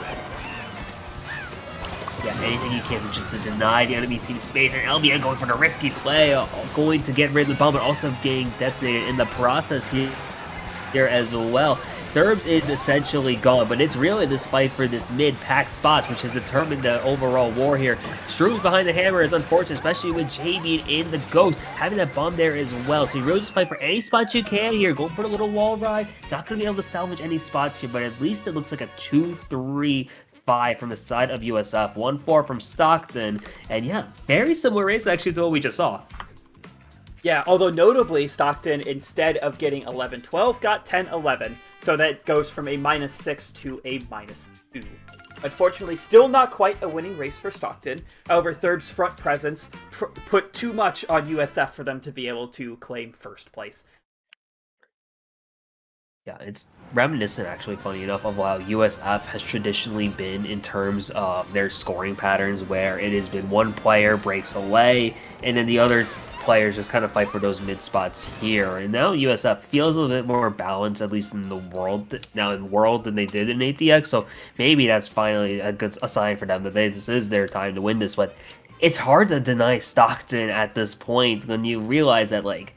Yeah, anything you can just to deny the enemy's team space, and LBN going for the risky play, going to get rid of the bomb, but also getting detonated in the process here as well. Thurbs is essentially gone, but it's really this fight for this mid-pack spots, which has determined the overall war here. Shrooms behind the hammer is unfortunate, especially with J being in the Ghost, having that bomb there as well. So you really just fight for any spots you can here. Go for a little wall ride. Not going to be able to salvage any spots here, but at least it looks like a 2-3-5 from the side of USF. 1-4 from Stockton. And yeah, very similar race actually to what we just saw. Yeah, although notably, Stockton, instead of getting 11-12, got 10-11. So that goes from a -6 to a -2. Unfortunately, still not quite a winning race for Stockton. However, Thurb's front presence put too much on USF for them to be able to claim first place. Yeah, it's reminiscent, actually, funny enough, of how USF has traditionally been in terms of their scoring patterns, where it has been one player breaks away, and then the other players just kind of fight for those mid spots here. And now USF feels a little bit more balanced, at least in the world than they did in ATX. So maybe that's finally a sign for them that this is their time to win this. But it's hard to deny Stockton at this point when you realize that, like,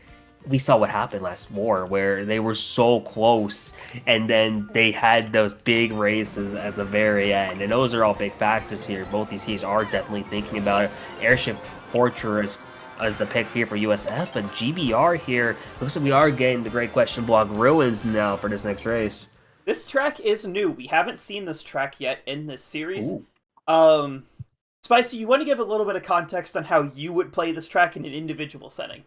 we saw what happened last war, where they were so close, and then they had those big races at the very end. And those are all big factors here. Both these teams are definitely thinking about it. Airship Fortress as the pick here for USF, but GBR here, looks like we are getting the Great Question Block Ruins now for this next race. This track is new. We haven't seen this track yet in this series. Ooh. Spicy, you want to give a little bit of context on how you would play this track in an individual setting?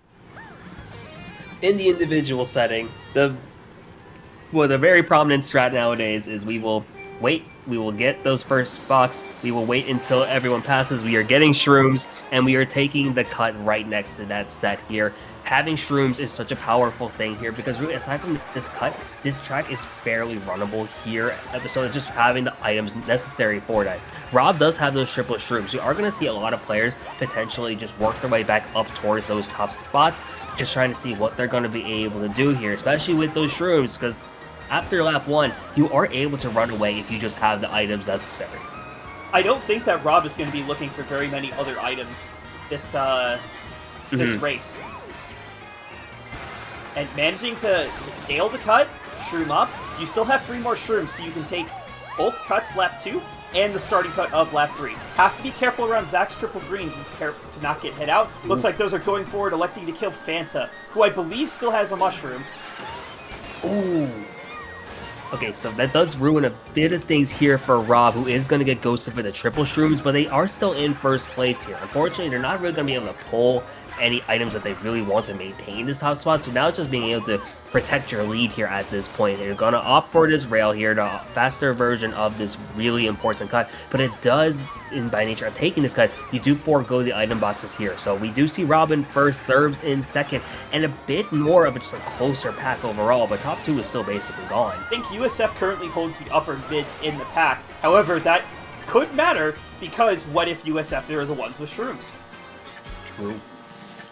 In the individual setting, the very prominent strat nowadays is we will wait We will get those first box. We will wait until everyone passes. We are getting shrooms, and we are taking the cut right next to that set here. Having shrooms is such a powerful thing here because really, aside from this cut, this track is fairly runnable here. So it's just having the items necessary for that. Rob does have those triple shrooms. You are going to see a lot of players potentially just work their way back up towards those top spots, just trying to see what they're going to be able to do here, especially with those shrooms, because after lap 1, you are able to run away if you just have the items necessary. I don't think that Rob is going to be looking for very many other items this race. And managing to nail the cut, shroom up, you still have 3 more shrooms, so you can take both cuts lap 2 and the starting cut of lap 3. Have to be careful around Zach's triple greens to not get hit out. Looks like those are going forward, electing to kill Fanta, who I believe still has a mushroom. Ooh. Okay, so that does ruin a bit of things here for Rob, who is going to get ghosted for the triple shrooms, but they are still in first place here. Unfortunately, they're not really going to be able to pull any items that they really want to maintain this top spot, so now it's just being able to protect your lead here at this point. You're going to opt for this rail here, the faster version of this really important cut, but it does, by nature of taking this cut, you do forego the item boxes here. So we do see Robin first, Thurbs in second, and a bit more of just a closer pack overall, but top 2 is still basically gone. I think USF currently holds the upper bids in the pack. However, that could matter, because what if USF are the ones with shrooms? True.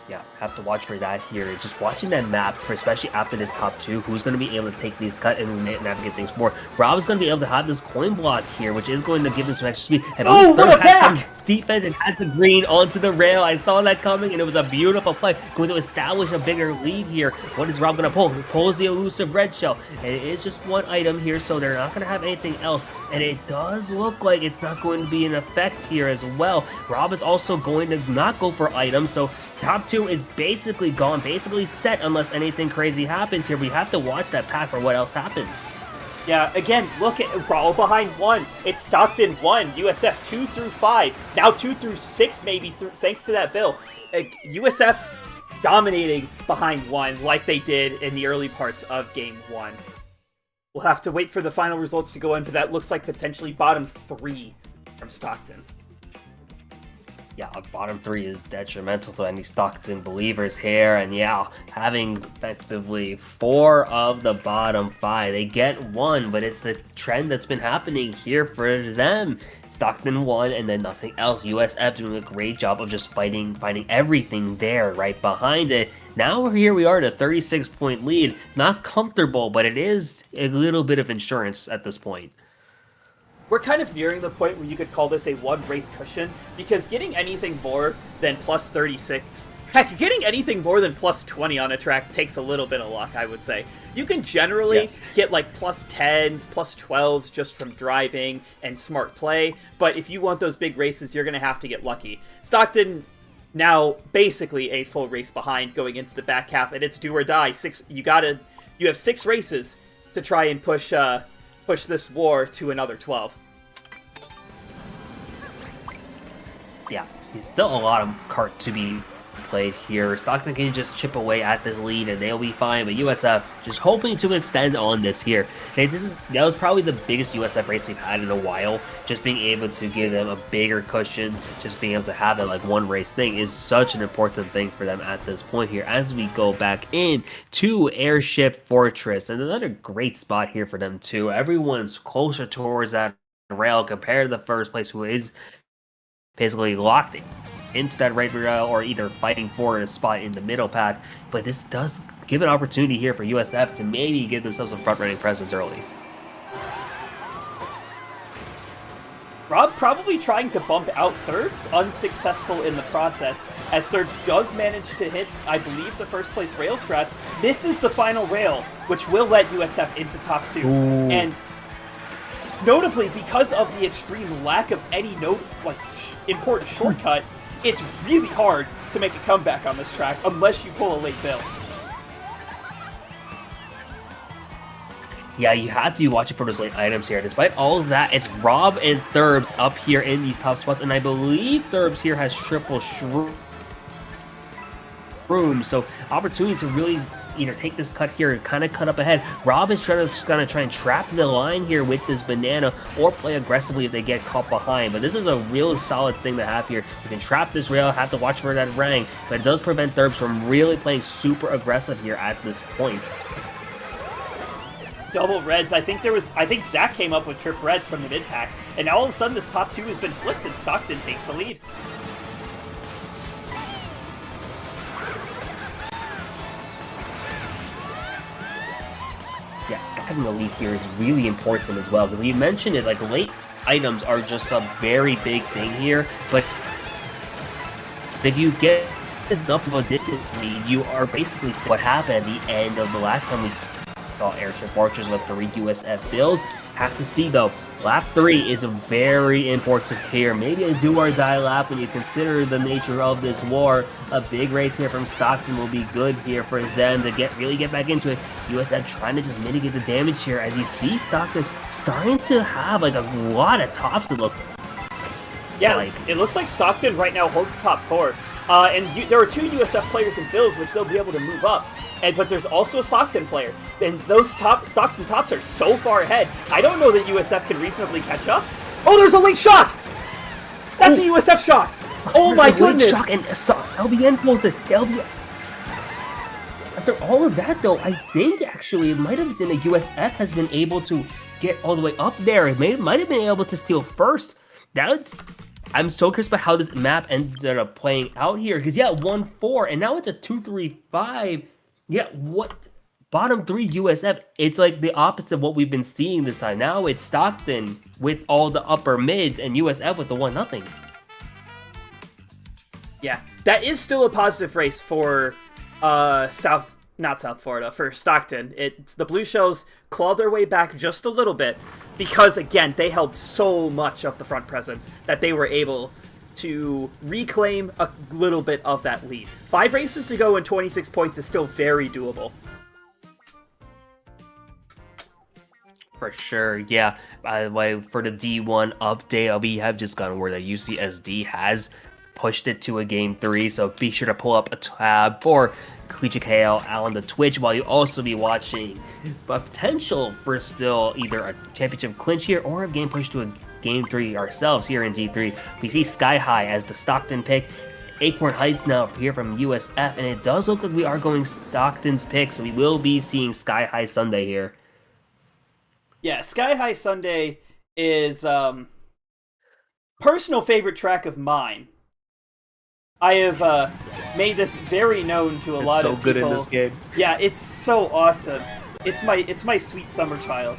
Yeah, have to watch for that here. Just watching that map, for especially after this top 2, who's going to be able to take these cut and navigate things more. Rob's going to be able to have this coin block here, which is going to give them some extra speed. And what a pack! Some defense and had the green onto the rail. I saw that coming, and it was a beautiful play. Going to establish a bigger lead here. What is Rob going to pull? He pulls the elusive red shell. And it is just one item here, so they're not going to have anything else. And it does look like it's not going to be an effect here as well. Rob is also going to not go for items, so top 2 is basically gone, basically set unless anything crazy happens here. We have to watch that pack for what else happens. Yeah, again, look at Raul behind 1. It's Stockton 1, USF 2 through 5, now 2 through 6 maybe, thanks to that bill. USF dominating behind 1 like they did in the early parts of Game 1. We'll have to wait for the final results to go in, but that looks like potentially bottom 3 from Stockton. Yeah, bottom 3 is detrimental to any Stockton believers here, and yeah, having effectively 4 of the bottom 5. They get 1, but it's a trend that's been happening here for them. Stockton 1 and then nothing else. USF doing a great job of just finding everything there right behind it. Now here we are at a 36-point lead. Not comfortable, but it is a little bit of insurance at this point. We're kind of nearing the point where you could call this a one-race cushion, because getting anything more than plus 36, heck, getting anything more than plus 20 on a track takes a little bit of luck, I would say. You can generally get like plus 10s, plus 12s just from driving and smart play, but if you want those big races, you're going to have to get lucky. Stockton now basically a full race behind going into the back half, and it's do or die. You have 6 races to try and push this war to another 12. Yeah, still a lot of kart to be played here. Stockton can just chip away at this lead and they'll be fine, but USF just hoping to extend on this here. That was probably the biggest USF race we've had in a while. Just being able to give them a bigger cushion, just being able to have that like one race thing is such an important thing for them at this point here as we go back in to Airship Fortress. And another great spot here for them too. Everyone's closer towards that rail compared to the first place, who is basically locked into that right rail or either fighting for a spot in the middle pack. But this does give an opportunity here for USF to maybe give themselves some front-running presence early. Rob probably trying to bump out Thurbs, unsuccessful in the process, as Thurbs does manage to hit, I believe, the first place rail strats. This is the final rail, which will let USF into top 2. Ooh. And notably, because of the extreme lack of any important shortcut, it's really hard to make a comeback on this track unless you pull a late bill. Yeah, you have to be watching for those late items here. Despite all of that, it's Rob and Thurbs up here in these top spots, and I believe Thurbs here has triple shroom, so opportunity to really either take this cut here or kind of cut up ahead. Rob is just gonna try and trap the line here with this banana or play aggressively if they get caught behind. But this is a real solid thing to have here. You can trap this rail, have to watch for that rang, but it does prevent Thurbs from really playing super aggressive here at this point. Double reds. I think Zach came up with trip reds from the mid pack, and now all of a sudden this top 2 has been flipped and Stockton takes the lead. Yes, having a lead here is really important as well, because you mentioned it, like late items are just a very big thing here, but if you get enough of a distance lead, you are basically what happened at the end of the last time we saw Airship Archers with 3 USF Bills. Have to see though, lap 3 is very important here. Maybe a do or die lap when you consider the nature of this war. A big race here from Stockton will be good here for them to really get back into it. USF trying to just mitigate the damage here as you see Stockton starting to have like a lot of tops, it looks like. It looks like Stockton right now holds top 4. There are 2 USF players in Bills, which they'll be able to move up. But there's also a Stockton player. And those stocks and tops are so far ahead. I don't know that USF can reasonably catch up. Oh, there's a late shock! That's a USF shock! Oh my goodness! Shock and LBN pulls it. After all of that, though, I think actually it might have been that USF has been able to get all the way up there. It might have been able to steal first. I'm so curious about how this map ended up playing out here. Because, 1-4, and now it's a 2-3-5. Yeah, what? Bottom 3 USF, it's like the opposite of what we've been seeing this time. Now it's Stockton with all the upper mids and USF with the 1-0. Yeah, that is still a positive race for not South Florida, for Stockton. The Blue Shells clawed their way back just a little bit because, again, they held so much of the front presence that they were able to reclaim a little bit of that lead. 5 races to go and 26 points is still very doable. For sure, yeah. By the way, for the D1 update, we have just gotten word that UCSD has pushed it to a Game 3, so be sure to pull up a tab for Collegiate KL on the Twitch while you also be watching a potential for still either a championship clinch here or a game push to a Game 3 ourselves here in G3. We see Sky High as the Stockton pick. Acorn Heights now here from USF, and it does look like we are going Stockton's pick, so we will be seeing Sky High Sunday here. Yeah, Sky High Sunday is personal favorite track of mine. I have made this very known to a lot of people. It's so good in this game. Yeah, it's so awesome. It's my sweet summer child.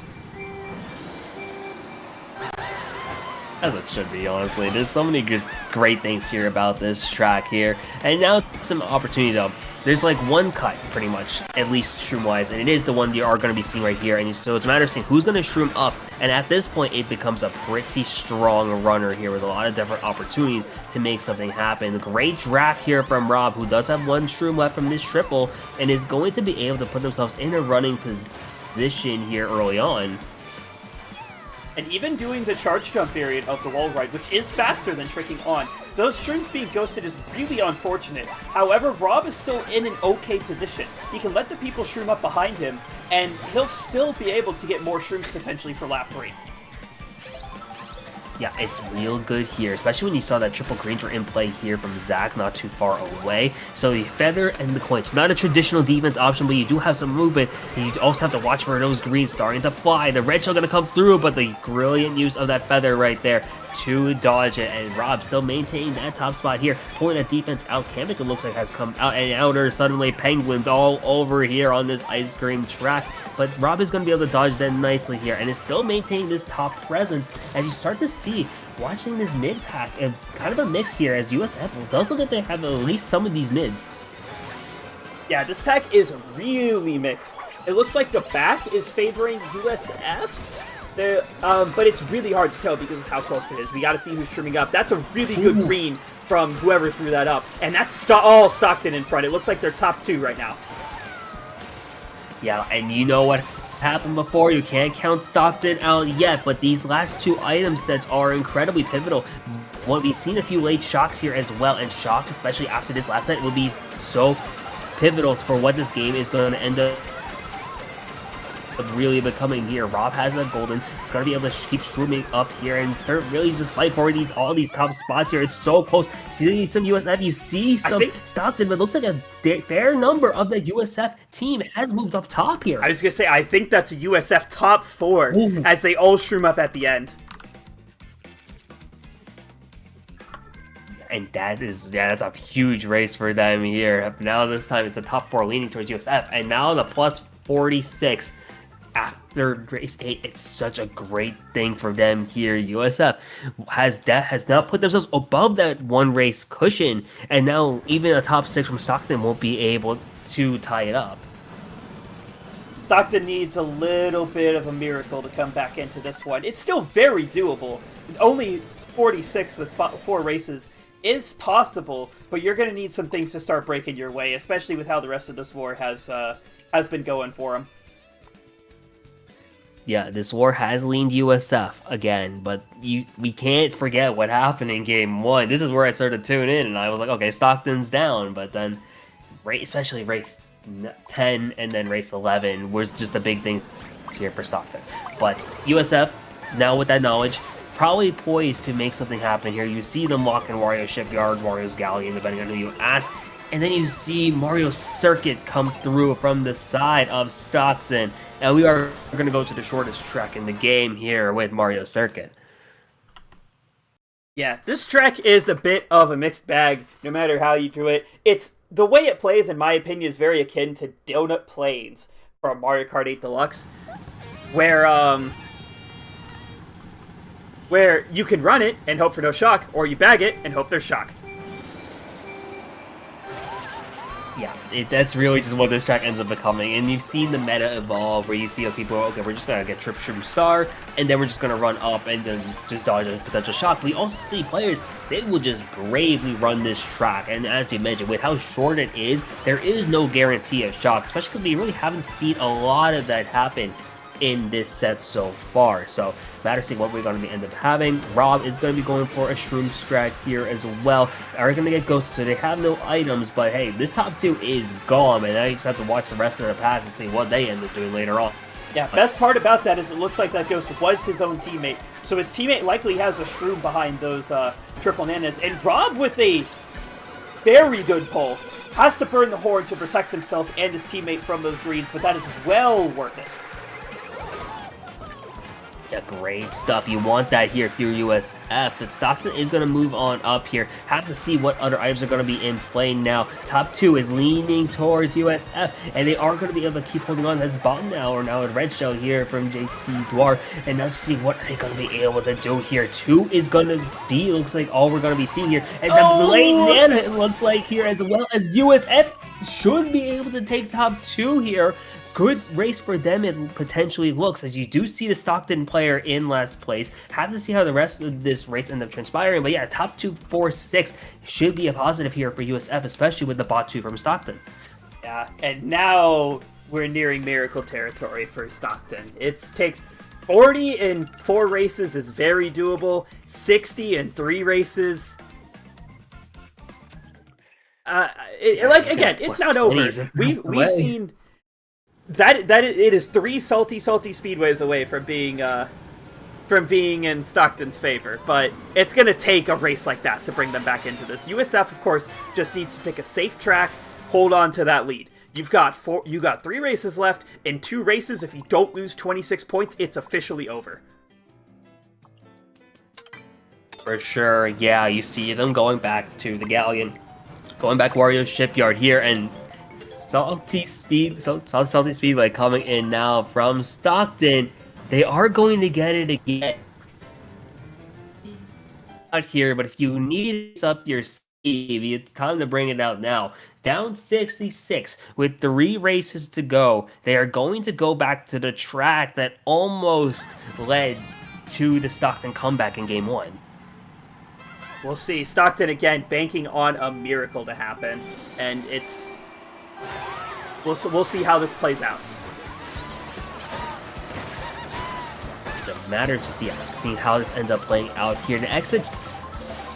As it should be, honestly. There's so many great things here about this track here. And now some opportunity though. There's like one cut, pretty much, at least shroom-wise, and it is the one you are going to be seeing right here. And so it's a matter of saying who's going to shroom up. And at this point, it becomes a pretty strong runner here with a lot of different opportunities to make something happen. Great draft here from Rob, who does have 1 shroom left from this triple, and is going to be able to put themselves in a running position here early on. And even doing the charge jump period of the wall ride, which is faster than tricking on, those shrooms being ghosted is really unfortunate. However, Rob is still in an okay position. He can let the people shroom up behind him, and he'll still be able to get more shrooms potentially for lap 3. Yeah, it's real good here, especially when you saw that triple greens were in play here from Zach not too far away. So the feather and the coins, not a traditional defense option, but you do have some movement. And you also have to watch for those greens starting to fly. The red shell going to come through, but the brilliant use of that feather right there to dodge it. And Rob still maintaining that top spot here, pulling that defense out. Kamik, it looks like, has come out, and outer suddenly penguins all over here on this ice cream track. But Rob is going to be able to dodge that nicely here, and is still maintaining this top presence as you start to see, watching this mid pack, and kind of a mix here as USF does look like they have at least some of these mids. Yeah, this pack is really mixed. It looks like the back is favoring USF, but it's really hard to tell because of how close it is. We got to see who's trimming up. That's a really good green from whoever threw that up, and that's all Stockton in front. It looks like they're top 2 right now. Yeah, and you know what happened before. You can't count Stockton out yet, but these last 2 item sets are incredibly pivotal. We've seen a few late shocks here as well, and shock, especially after this last set, will be so pivotal for what this game is going to end up really becoming here. Rob has a golden. It's going to be able to keep streaming up here and start really just fight for all these top spots here. It's so close. See some USF, you see some Stockton, but it looks like a fair number of the USF team has moved up top here. I was going to say, I think that's a USF top 4 as they all shroom up at the end. And that's a huge race for them here. Now this time it's a top 4 leaning towards USF, and now the plus 46 after race 8. It's such a great thing for them here. USF has now put themselves above that 1 race cushion, and now even a top 6 from Stockton won't be able to tie it up. Stockton needs a little bit of a miracle to come back into this one. It's still very doable. Only 46 with 4 races is possible, but you're going to need some things to start breaking your way, especially with how the rest of this war has been going for them. Yeah, this war has leaned USF again, but we can't forget what happened in Game 1. This is where I started to tune in, and I was like, okay, Stockton's down, but then, especially race 10 and then race 11 was just a big thing here for Stockton. But USF, now with that knowledge, probably poised to make something happen here. You see them lock in Wario Shipyard, Wario's Galleon, depending on who you ask. And then you see Mario Circuit come through from the side of Stockton. And we are going to go to the shortest track in the game here with Mario Circuit. Yeah, this track is a bit of a mixed bag, no matter how you do it. The way it plays, in my opinion, is very akin to Donut Plains from Mario Kart 8 Deluxe, where you can run it and hope for no shock, or you bag it and hope there's shock. Yeah, that's really just what this track ends up becoming. And you've seen the meta evolve where you see people, okay, we're just going to get Trip Star, and then we're just going to run up and then just dodge a potential shock. We also see players, they will just bravely run this track. And as you mentioned, with how short it is, there is no guarantee of shock, especially because we really haven't seen a lot of that happen in this set so far. So matter seeing what we're going to end up having. Rob is going to be going for a Shroom strat here as well. Are going to get ghosted, so they have no items, but hey, this top 2 is gone, and now you just have to watch the rest of the pack and see what they end up doing later on. Yeah, best part about that is it looks like that ghost was his own teammate, so his teammate likely has a Shroom behind those triple nanas, and Rob with a very good pull has to burn the horde to protect himself and his teammate from those greens, but that is well worth it. Yeah, great stuff. You want that here if you're USF. But Stockton is going to move on up here. Have to see what other items are going to be in play now. Top 2 is leaning towards USF, and they are going to be able to keep holding on. That's bottom now, or now a red shell here from JT Dwar. And now see what they're going to be able to do here. 2 is going to be, looks like, all we're going to be seeing here. And the late Nana, it looks like here, as well as USF should be able to take top 2 here. Good race for them it potentially looks, as you do see the Stockton player in last place. Have to see how the rest of this race ends up transpiring, but yeah, top 2, 4, 6 should be a positive here for USF, especially with the bot 2 from Stockton. Yeah, and now we're nearing miracle territory for Stockton. It takes 40 in 4 races is very doable. 60 in 3 races. It's not over. We've seen that it is 3 salty speedways away from being in Stockton's favor, but it's gonna take a race like that to bring them back into this. USF, of course, just needs to pick a safe track, hold on to that lead. You got 3 races left. In 2 races, if you don't lose 26 points, it's officially over. For sure, yeah, you see them going back to the Galleon, going back Wario's Shipyard here, and Salty Speedway coming in now from Stockton. They are going to get it again out here, but if you need it up your sleeve, it's time to bring it out now. Down 66 with 3 races to go. They are going to go back to the track that almost led to the Stockton comeback in Game 1. We'll see. Stockton, again, banking on a miracle to happen, and we'll see how this plays out. It matters to see how this ends up playing out here. The exit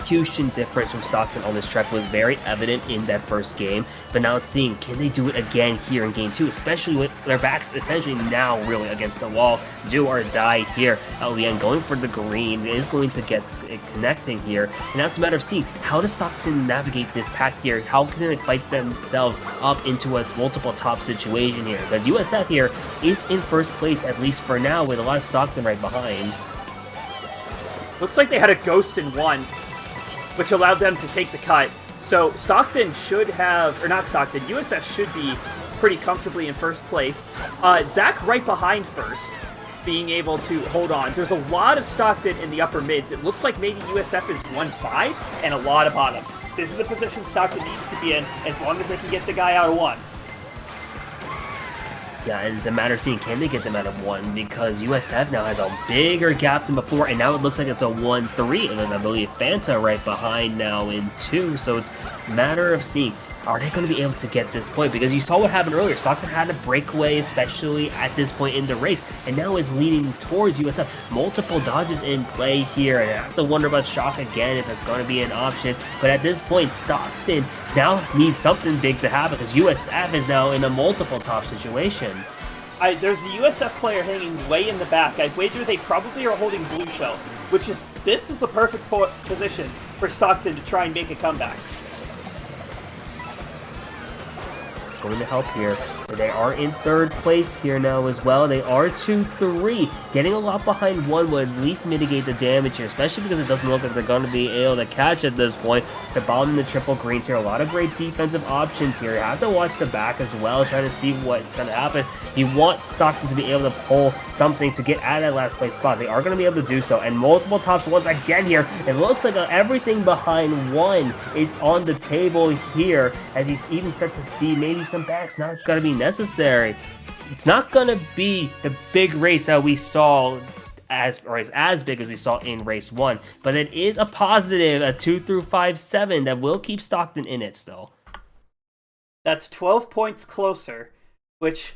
execution difference from Stockton on this track was very evident in that first game, but now it's seeing, can they do it again here in game 2, especially with their backs essentially now really against the wall, do or die here. LVN going for the green is going to get it connecting here, and now it's a matter of seeing how does Stockton navigate this pack here, how can they fight themselves up into a multiple top situation here. The USF here is in first place, at least for now, with a lot of Stockton right behind. Looks like they had a ghost in one, which allowed them to take the cut. So Stockton should have, or not Stockton, USF should be pretty comfortably in first place. Zach right behind first, being able to hold on. There's a lot of Stockton in the upper mids. It looks like maybe USF is 1-5 and a lot of bottoms. This is the position Stockton needs to be in as long as they can get the guy out of 1. Yeah, and it's a matter of seeing, can they get them out of 1, because USF now has a bigger gap than before, and now it looks like it's a 1-3, and then I believe Fanta right behind now in 2, so it's a matter of seeing, are they going to be able to get this point? Because you saw what happened earlier. Stockton had a breakaway, especially at this point in the race, and now it's leading towards USF. Multiple dodges in play here, and I have to wonder about Shock again if that's going to be an option. But at this point, Stockton now needs something big to happen, because USF is now in a multiple top situation. There's a USF player hanging way in the back. I wager they probably are holding Blue Shell, this is a perfect position for Stockton to try and make a comeback. Going to help here. They are in third place here now as well. They are 2-3. Getting a lot behind 1 would at least mitigate the damage here, especially because it doesn't look like they're going to be able to catch at this point. They're bombing the triple greens here. A lot of great defensive options here. You have to watch the back as well, trying to see what's going to happen. You want Stockton to be able to pull something to get out of that last place spot. They are going to be able to do so. And multiple tops once again here. It looks like everything behind 1 is on the table here, as you even start to see maybe some backs not going to be necessary. It's not going to be the big race that we saw as big as we saw in race 1, but it is a positive, a 2-5-7 that will keep Stockton in it still. That's 12 points closer, which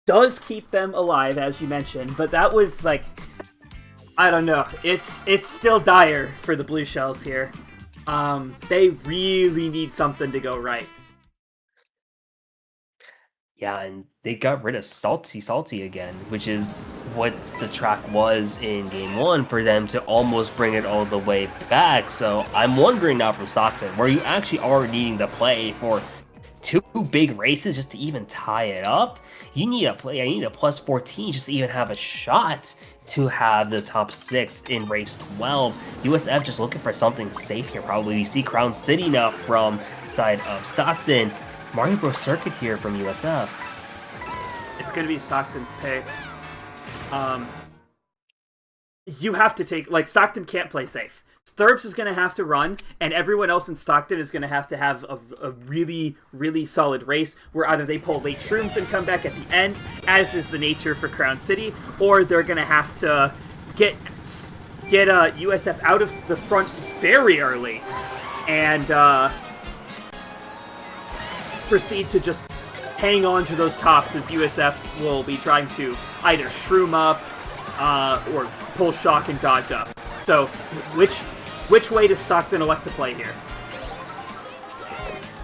does keep them alive, as you mentioned, but that was like, I don't know, it's still dire for the Blue Shells here. They really need something to go right. Yeah, and they got rid of Salty again, which is what the track was in game 1 for them to almost bring it all the way back. So I'm wondering now from Stockton, where you actually are needing to play for 2 big races just to even tie it up. You need a play. I need a plus 14 just to even have a shot to have the top 6 in race 12. USF just looking for something safe here. Probably you see Crown City now from side of Stockton. Mario Bros Circuit here from USF. It's going to be Stockton's pick. You have to take, like, Stockton can't play safe. Thurbs is going to have to run, and everyone else in Stockton is going to have a really, really solid race where either they pull late shrooms and come back at the end, as is the nature for Crown City, or they're going to have to get USF out of the front very early and proceed to just hang on to those tops, as USF will be trying to either shroom up or pull shock and dodge up. So, which way does Stockton elect to play here?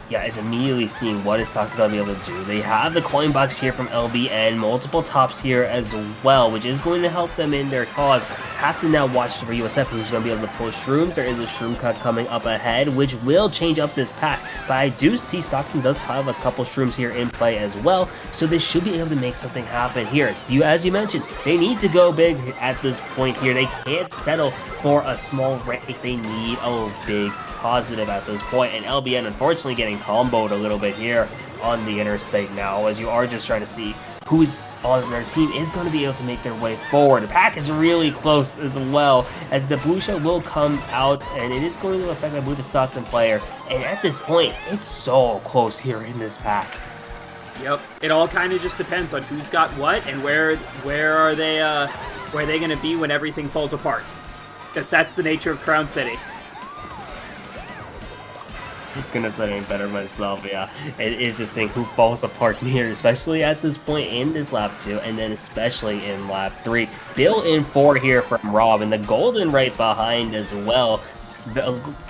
Yeah, it's immediately seeing what is Stockton going to be able to do. They have the coin box here from LBN, multiple tops here as well, which is going to help them in their cause. Have to now watch for USF, who's going to be able to pull shrooms. There is a shroom cut coming up ahead, which will change up this pack. But I do see Stockton does have a couple shrooms here in play as well, so they should be able to make something happen here. As you mentioned, they need to go big at this point here. They can't settle for a small race. They need a big positive at this point, and LBN unfortunately getting comboed a little bit here on the interstate now, as you are just trying to see who's on their team is going to be able to make their way forward. The pack is really close as well, as the blue shell will come out, and it is going to affect, I believe, the Stockton player, and at this point, it's so close here in this pack. Yep, it all kind of just depends on who's got what, and where are they going to be when everything falls apart, because that's the nature of Crown City. Couldn't have said any better myself. Yeah, it is just saying who falls apart here, especially at this point in this lap 2, and then especially in lap 3. Bill in 4 here from Rob, and the golden right behind as well.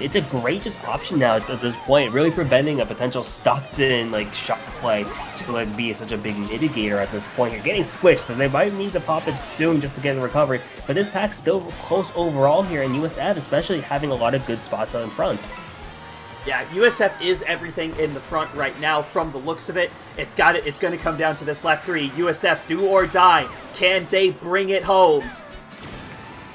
it's a great just option now at this point, really preventing a potential Stockton like shot play to like be such a big mitigator at this point. You're getting squished, and they might need to pop it soon just to get the recovery. But this pack's still close overall here in USF, especially having a lot of good spots out in front. Yeah, USF is everything in the front right now from the looks of it. It's going to come down to this lap 3. USF, do or die. Can they bring it home?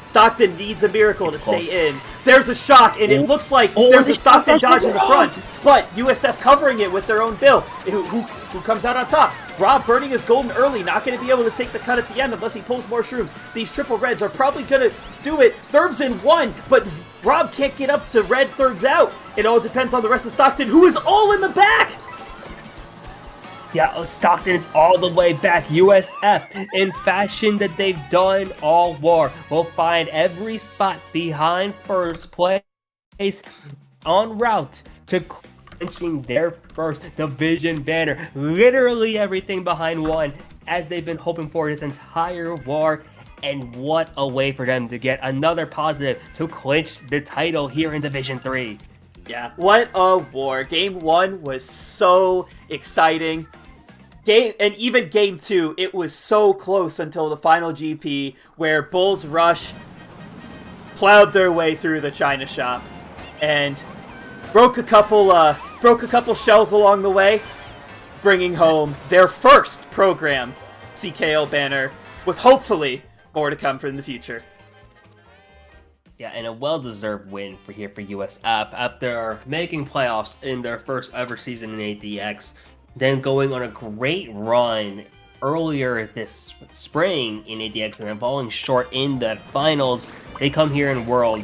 Stockton needs a miracle to stay in. There's a shock, and it looks like there's a Stockton dodge in the front. But USF covering it with their own bill. Who comes out on top? Rob burning his golden early, not going to be able to take the cut at the end unless he pulls more shrooms. These triple reds are probably going to do it. Thurb's in 1, but Rob can't get up to red. Thurb's out. It all depends on the rest of Stockton, who is all in the back. Yeah, Stockton is all the way back. USF, in fashion that they've done all war, will find every spot behind first place en route to clinching their first division banner. Literally everything behind 1, as they've been hoping for this entire war. And what a way for them to get another positive to clinch the title here in Division 3. Yeah, what a war. Game 1 was so exciting. And even Game 2, it was so close until the final GP, where Bulls Rush plowed their way through the China shop and broke a couple shells along the way, bringing home their first program CKL banner, with hopefully more to come from the future. Yeah, and a well-deserved win for USF after making playoffs in their first ever season in ADX. Then going on a great run earlier this spring in ADX and then falling short in the finals. They come here in World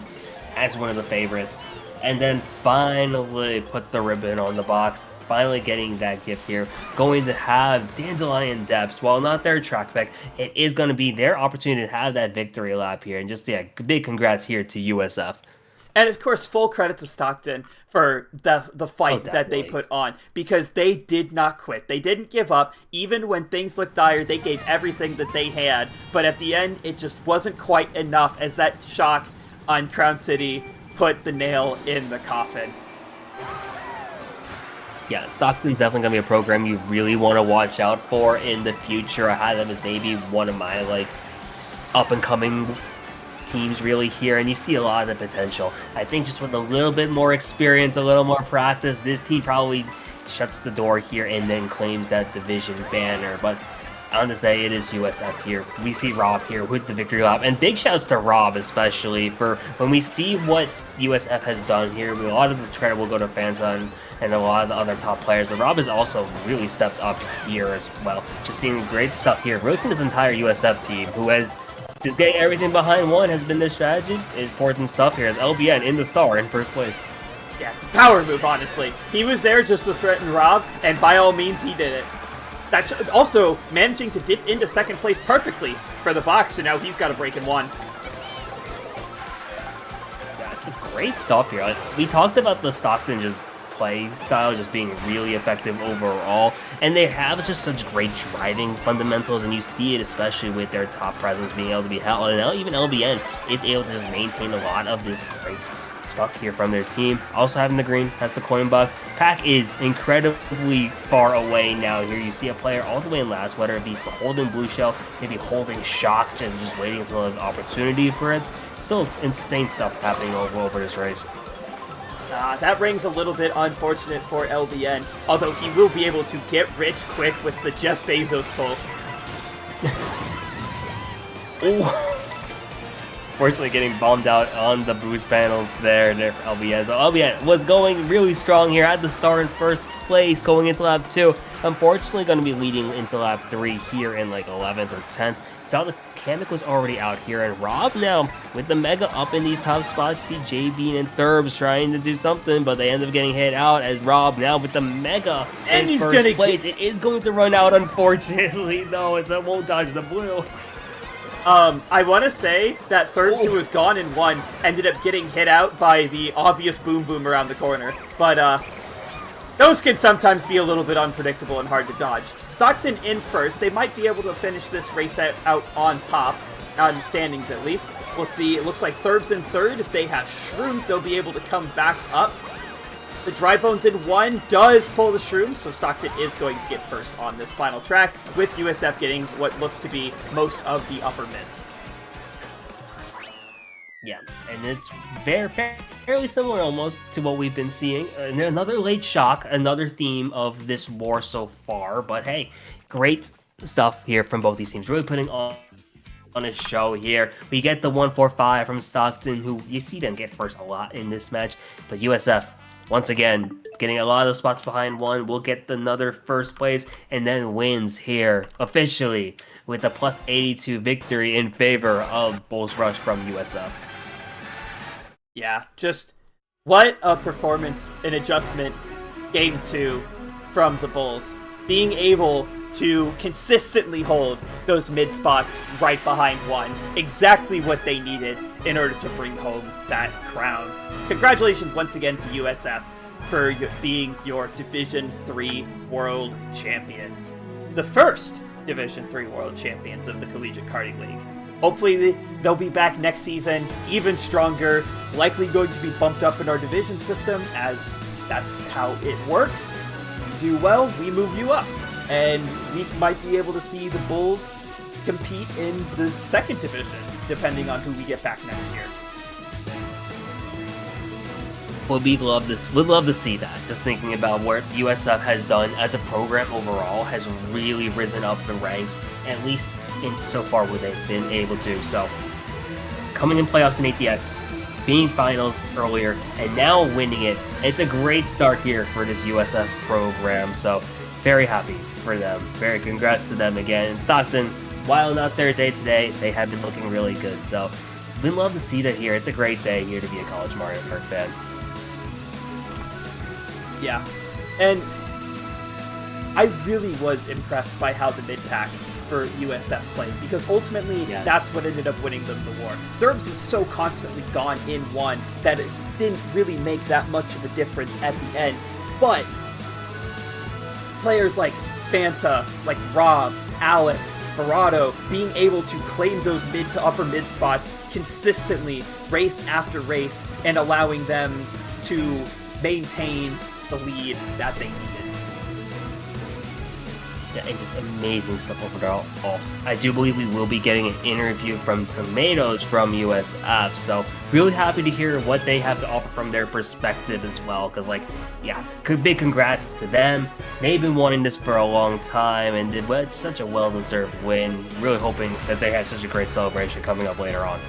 as one of the favorites. And then finally put the ribbon on the box. Finally getting that gift here. Going to have Dandelion Depths. While not their track pick, it is going to be their opportunity to have that victory lap here. And just, yeah, big congrats here to USF. And of course, full credit to Stockton for the fight that they put on, because they did not quit. They didn't give up. Even when things looked dire, they gave everything that they had. But at the end, it just wasn't quite enough, as that shock on Crown City put the nail in the coffin. Yeah, Stockton's definitely going to be a program you really want to watch out for in the future. I had them as maybe one of my, like, up-and-coming teams really here, and you see a lot of the potential. I think just with a little bit more experience, a little more practice, this team probably shuts the door here and then claims that division banner. But I want to say it is USF here. We see Rob here with the victory lap, and big shouts to Rob especially for when we see what USF has done here. A lot of the credit will go to Fanson and a lot of the other top players, but Rob has also really stepped up here as well. Just doing great stuff here, really from this entire USF team, who has just getting everything behind 1 has been their strategy. Important stuff here as LBN in the star in first place. Yeah, power move, honestly. He was there just to threaten Rob, and by all means, he did it. That's also managing to dip into second place perfectly for the box, so now he's got a break in 1. Yeah, it's a great stuff here. We talked about the Stockton just play style just being really effective overall, and they have just such great driving fundamentals, and you see it especially with their top presence being able to be held, and now even LBN is able to just maintain a lot of this great stuff here from their team. Also having the green, has the coin box. Pack is incredibly far away now here. You see a player all the way in last, whether it be holding blue shell, maybe holding shocked and just waiting until an opportunity for it. Still insane stuff happening over this race. That rings a little bit unfortunate for LBN, although he will be able to get rich quick with the Jeff Bezos pull. Fortunately getting bombed out on the boost panels there for LBN. So LBN was going really strong here at the start in first place going into lap 2. Unfortunately going to be leading into lap 3 here in like 11th or 10th. Saw the Kamek was already out here, and Rob now with the Mega up in these top spots. See JB and Thurbs trying to do something, but they end up getting hit out as Rob now with the Mega and in first place. It is going to run out, unfortunately, though. It won't dodge the blue. I want to say that Thurbs, who was gone in 1, ended up getting hit out by the obvious boom boom around the corner. But, those can sometimes be a little bit unpredictable and hard to dodge. Stockton in first. They might be able to finish this race out on top, on standings at least. We'll see. It looks like Thurb's in third. If they have Shrooms, they'll be able to come back up. The Dry Bones in 1 does pull the Shrooms, so Stockton is going to get first on this final track, with USF getting what looks to be most of the upper mids. Yeah, and it's fairly similar almost to what we've been seeing. And another late shock, another theme of this war so far. But hey, great stuff here from both these teams. Really putting on a show here. We get the 1-4-5 from Stockton, who you see them get first a lot in this match. But USF, once again, getting a lot of spots behind one, will get another first place and then wins here officially with a plus 82 victory in favor of Bulls Rush from USF. Yeah, just what a performance and adjustment game 2 from the Bulls. Being able to consistently hold those mid spots right behind one. Exactly what they needed in order to bring home that crown. Congratulations once again to USF for being your Division 3 World Champions. The first Division 3 World Champions of the Collegiate Karting League. Hopefully they'll be back next season, even stronger, likely going to be bumped up in our division system, as that's how it works. You do well, we move you up. And we might be able to see the Bulls compete in the second division, depending on who we get back next year. Well, we'd love to see that. Just thinking about what USF has done as a program overall has really risen up the ranks, at least in so far where they've been able to. So, coming in playoffs in ATX, being finals earlier, and now winning it, it's a great start here for this USF program. So, very happy for them. Very congrats to them again. And Stockton, while not their day today, they have been looking really good. So, we'd love to see that here. It's a great day here to be a college Mario Kart fan. Yeah, and I really was impressed by how the mid-pack for USF played, because ultimately that's what ended up winning them the war. Thurbs was so constantly gone in one that it didn't really make that much of a difference at the end, but players like Fanta, like Rob, Alex, Verado, being able to claim those mid to upper mid spots consistently, race after race, and allowing them to maintain the lead that they needed. Yeah, and just amazing stuff overall. I do believe we will be getting an interview from Tomatoes from USF, so really happy to hear what they have to offer from their perspective as well, because big congrats to them. They've been wanting this for a long time and did such a well-deserved win. Really hoping that they have such a great celebration coming up later on.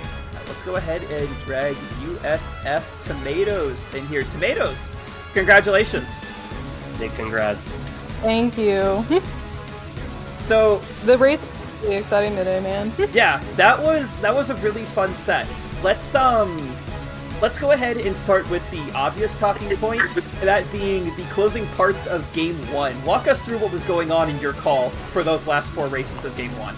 Let's go ahead and drag USF Tomatoes in here. Tomatoes, congratulations. Big congrats. Thank you. So the race is really exciting today, man. Yeah, that was a really fun set. Let's go ahead and start with the obvious talking point, that being the closing parts of Game 1. Walk us through what was going on in your call for those last 4 races of Game 1.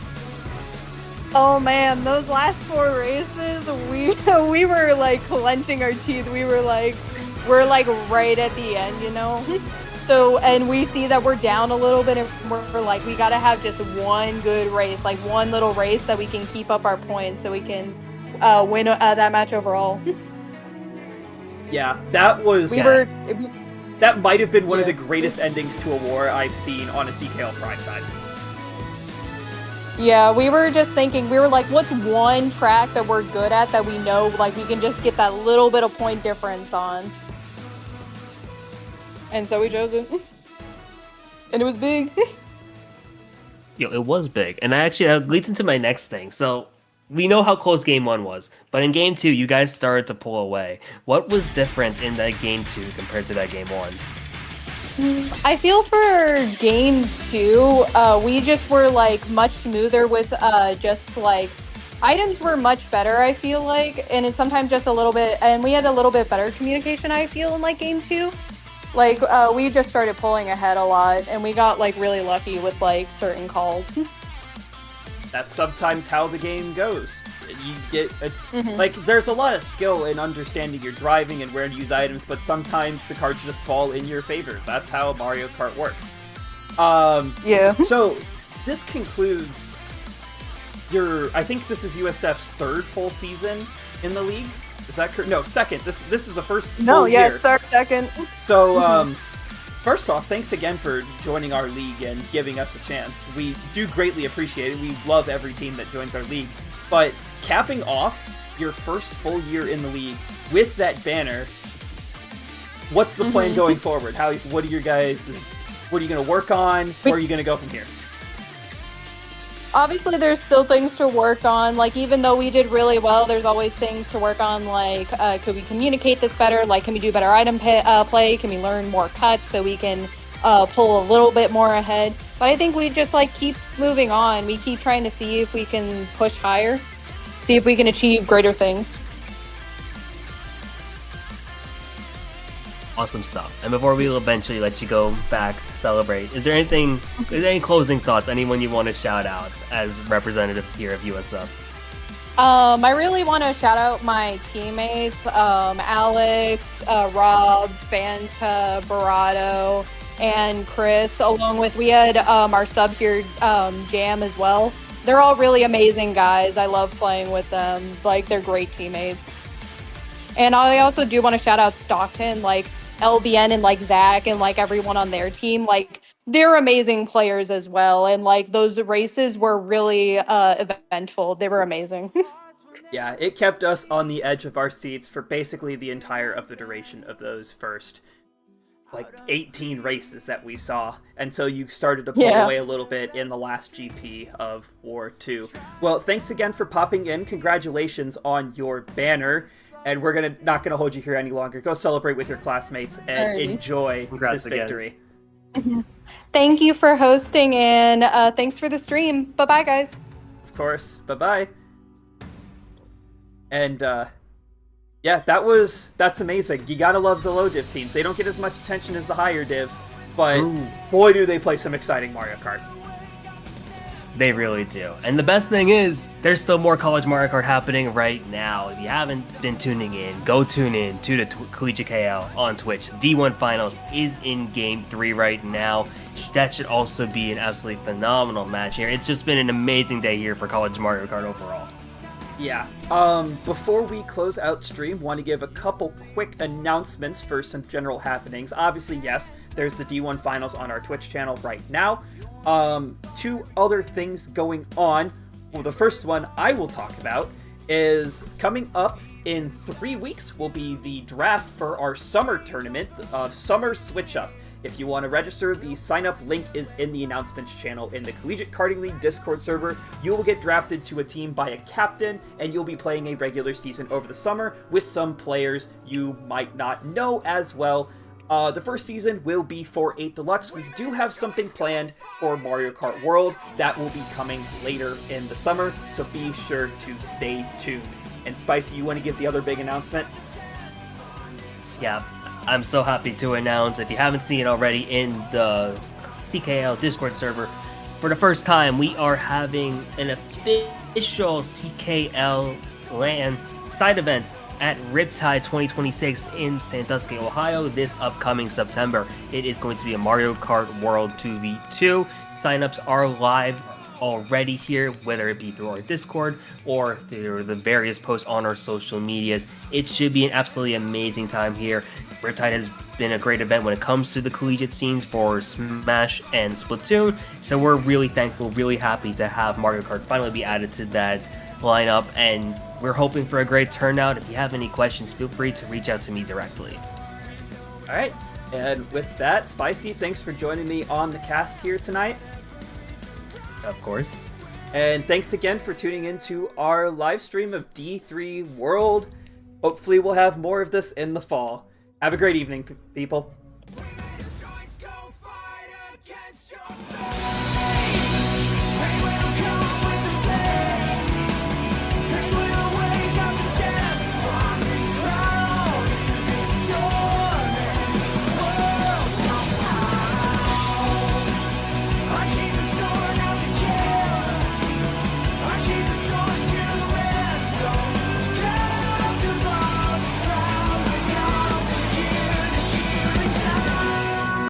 Oh man, those last 4 races, we were like clenching our teeth. We're like right at the end, you know? So, and we see that we're down a little bit, and we're like, we gotta have just one good race, like one little race that we can keep up our points so we can win that match overall. Yeah, that was... that might have been one of the greatest endings to a war I've seen on a CKL primetime. Yeah, we were just thinking, we were like, what's one track that we're good at that we know, like, we can just get that little bit of point difference on? And so we chose it. And it was big. It was big. And that leads into my next thing. So, we know how close Game 1 was. But in Game 2, you guys started to pull away. What was different in that Game 2 compared to that Game 1? I feel for Game 2, we just were, like, much smoother with just, like, items were much better, I feel like. And it's sometimes just a little bit, and we had a little bit better communication, I feel, in, like, Game 2. Like, we just started pulling ahead a lot, and we got, like, really lucky with, like, certain calls. That's sometimes how the game goes. Like, there's a lot of skill in understanding your driving and where to use items, but sometimes the cards just fall in your favor. That's how Mario Kart works. Yeah. So, this concludes I think this is USF's third full season in the league. Is that correct? No, second. This is the first full year. It's our second. So, first off, thanks again for joining our league and giving us a chance. We do greatly appreciate it. We love every team that joins our league. But capping off your first full year in the league with that banner, what's the plan going forward? What are you going to work on? Where are you going to go from here? Obviously, there's still things to work on. Like, even though we did really well, there's always things to work on. Like, could we communicate this better? Like, can we do better item play? Can we learn more cuts so we can pull a little bit more ahead? But I think we just, like, keep moving on. We keep trying to see if we can push higher, see if we can achieve greater things. Awesome stuff. And before we will eventually let you go back to celebrate, is there any closing thoughts, anyone you want to shout out as representative here of USF? I really want to shout out my teammates, Alex, Rob, Fanta, Barato, and Chris, along with, we had our sub here, Jam, as well. They're all really amazing guys. I love playing with them. Like, they're great teammates. And I also do want to shout out Stockton, like LBN and like Zach and like everyone on their team. Like, they're amazing players as well. And like, those races were really eventful. They were amazing. Yeah, it kept us on the edge of our seats for basically the entire of the duration of those first, like, 18 races that we saw until you started to pull away a little bit in the last GP of War 2. Well, thanks again for popping in. Congratulations on your banner. And we're not gonna hold you here any longer. Go celebrate with your classmates and enjoy this victory. Thank you for hosting, and thanks for the stream. Bye-bye, guys. Of course. Bye-bye. And, yeah, that's amazing. You gotta love the low div teams. They don't get as much attention as the higher divs, but boy, do they play some exciting Mario Kart. They really do. And the best thing is, there's still more College Mario Kart happening right now. If you haven't been tuning in, go tune in to the Collegiate KL on Twitch. D1 Finals is in Game 3 right now. That should also be an absolutely phenomenal match here. It's just been an amazing day here for College Mario Kart overall. Yeah. Before we close out stream, want to give a couple quick announcements for some general happenings. Obviously, yes, there's the D1 Finals on our Twitch channel right now. Two other things going on. Well, the first one I will talk about is coming up in 3 weeks will be the draft for our summer tournament of Summer Switch Up. If you want to register, the sign-up link is in the announcements channel in the Collegiate Karting League Discord server. You will get drafted to a team by a captain, and you'll be playing a regular season over the summer with some players you might not know as well. The first season will be for 8 Deluxe. We do have something planned for Mario Kart World that will be coming later in the summer, so be sure to stay tuned. And Spicy, you want to give the other big announcement? Yeah, I'm so happy to announce, if you haven't seen it already in the CKL Discord server, for the first time we are having an official CKL LAN side event at Riptide 2026 in Sandusky, Ohio this upcoming September. It is going to be a Mario Kart World 2v2. Signups are live already here, whether it be through our Discord or through the various posts on our social medias. It should be an absolutely amazing time here. Riptide has been a great event when it comes to the collegiate scenes for Smash and Splatoon, so we're really thankful, really happy to have Mario Kart finally be added to that lineup, and we're hoping for a great turnout. If you have any questions, feel free to reach out to me directly. Alright, and with that, Spicy, thanks for joining me on the cast here tonight. Of course. And thanks again for tuning into our live stream of D3 World. Hopefully we'll have more of this in the fall. Have a great evening, people.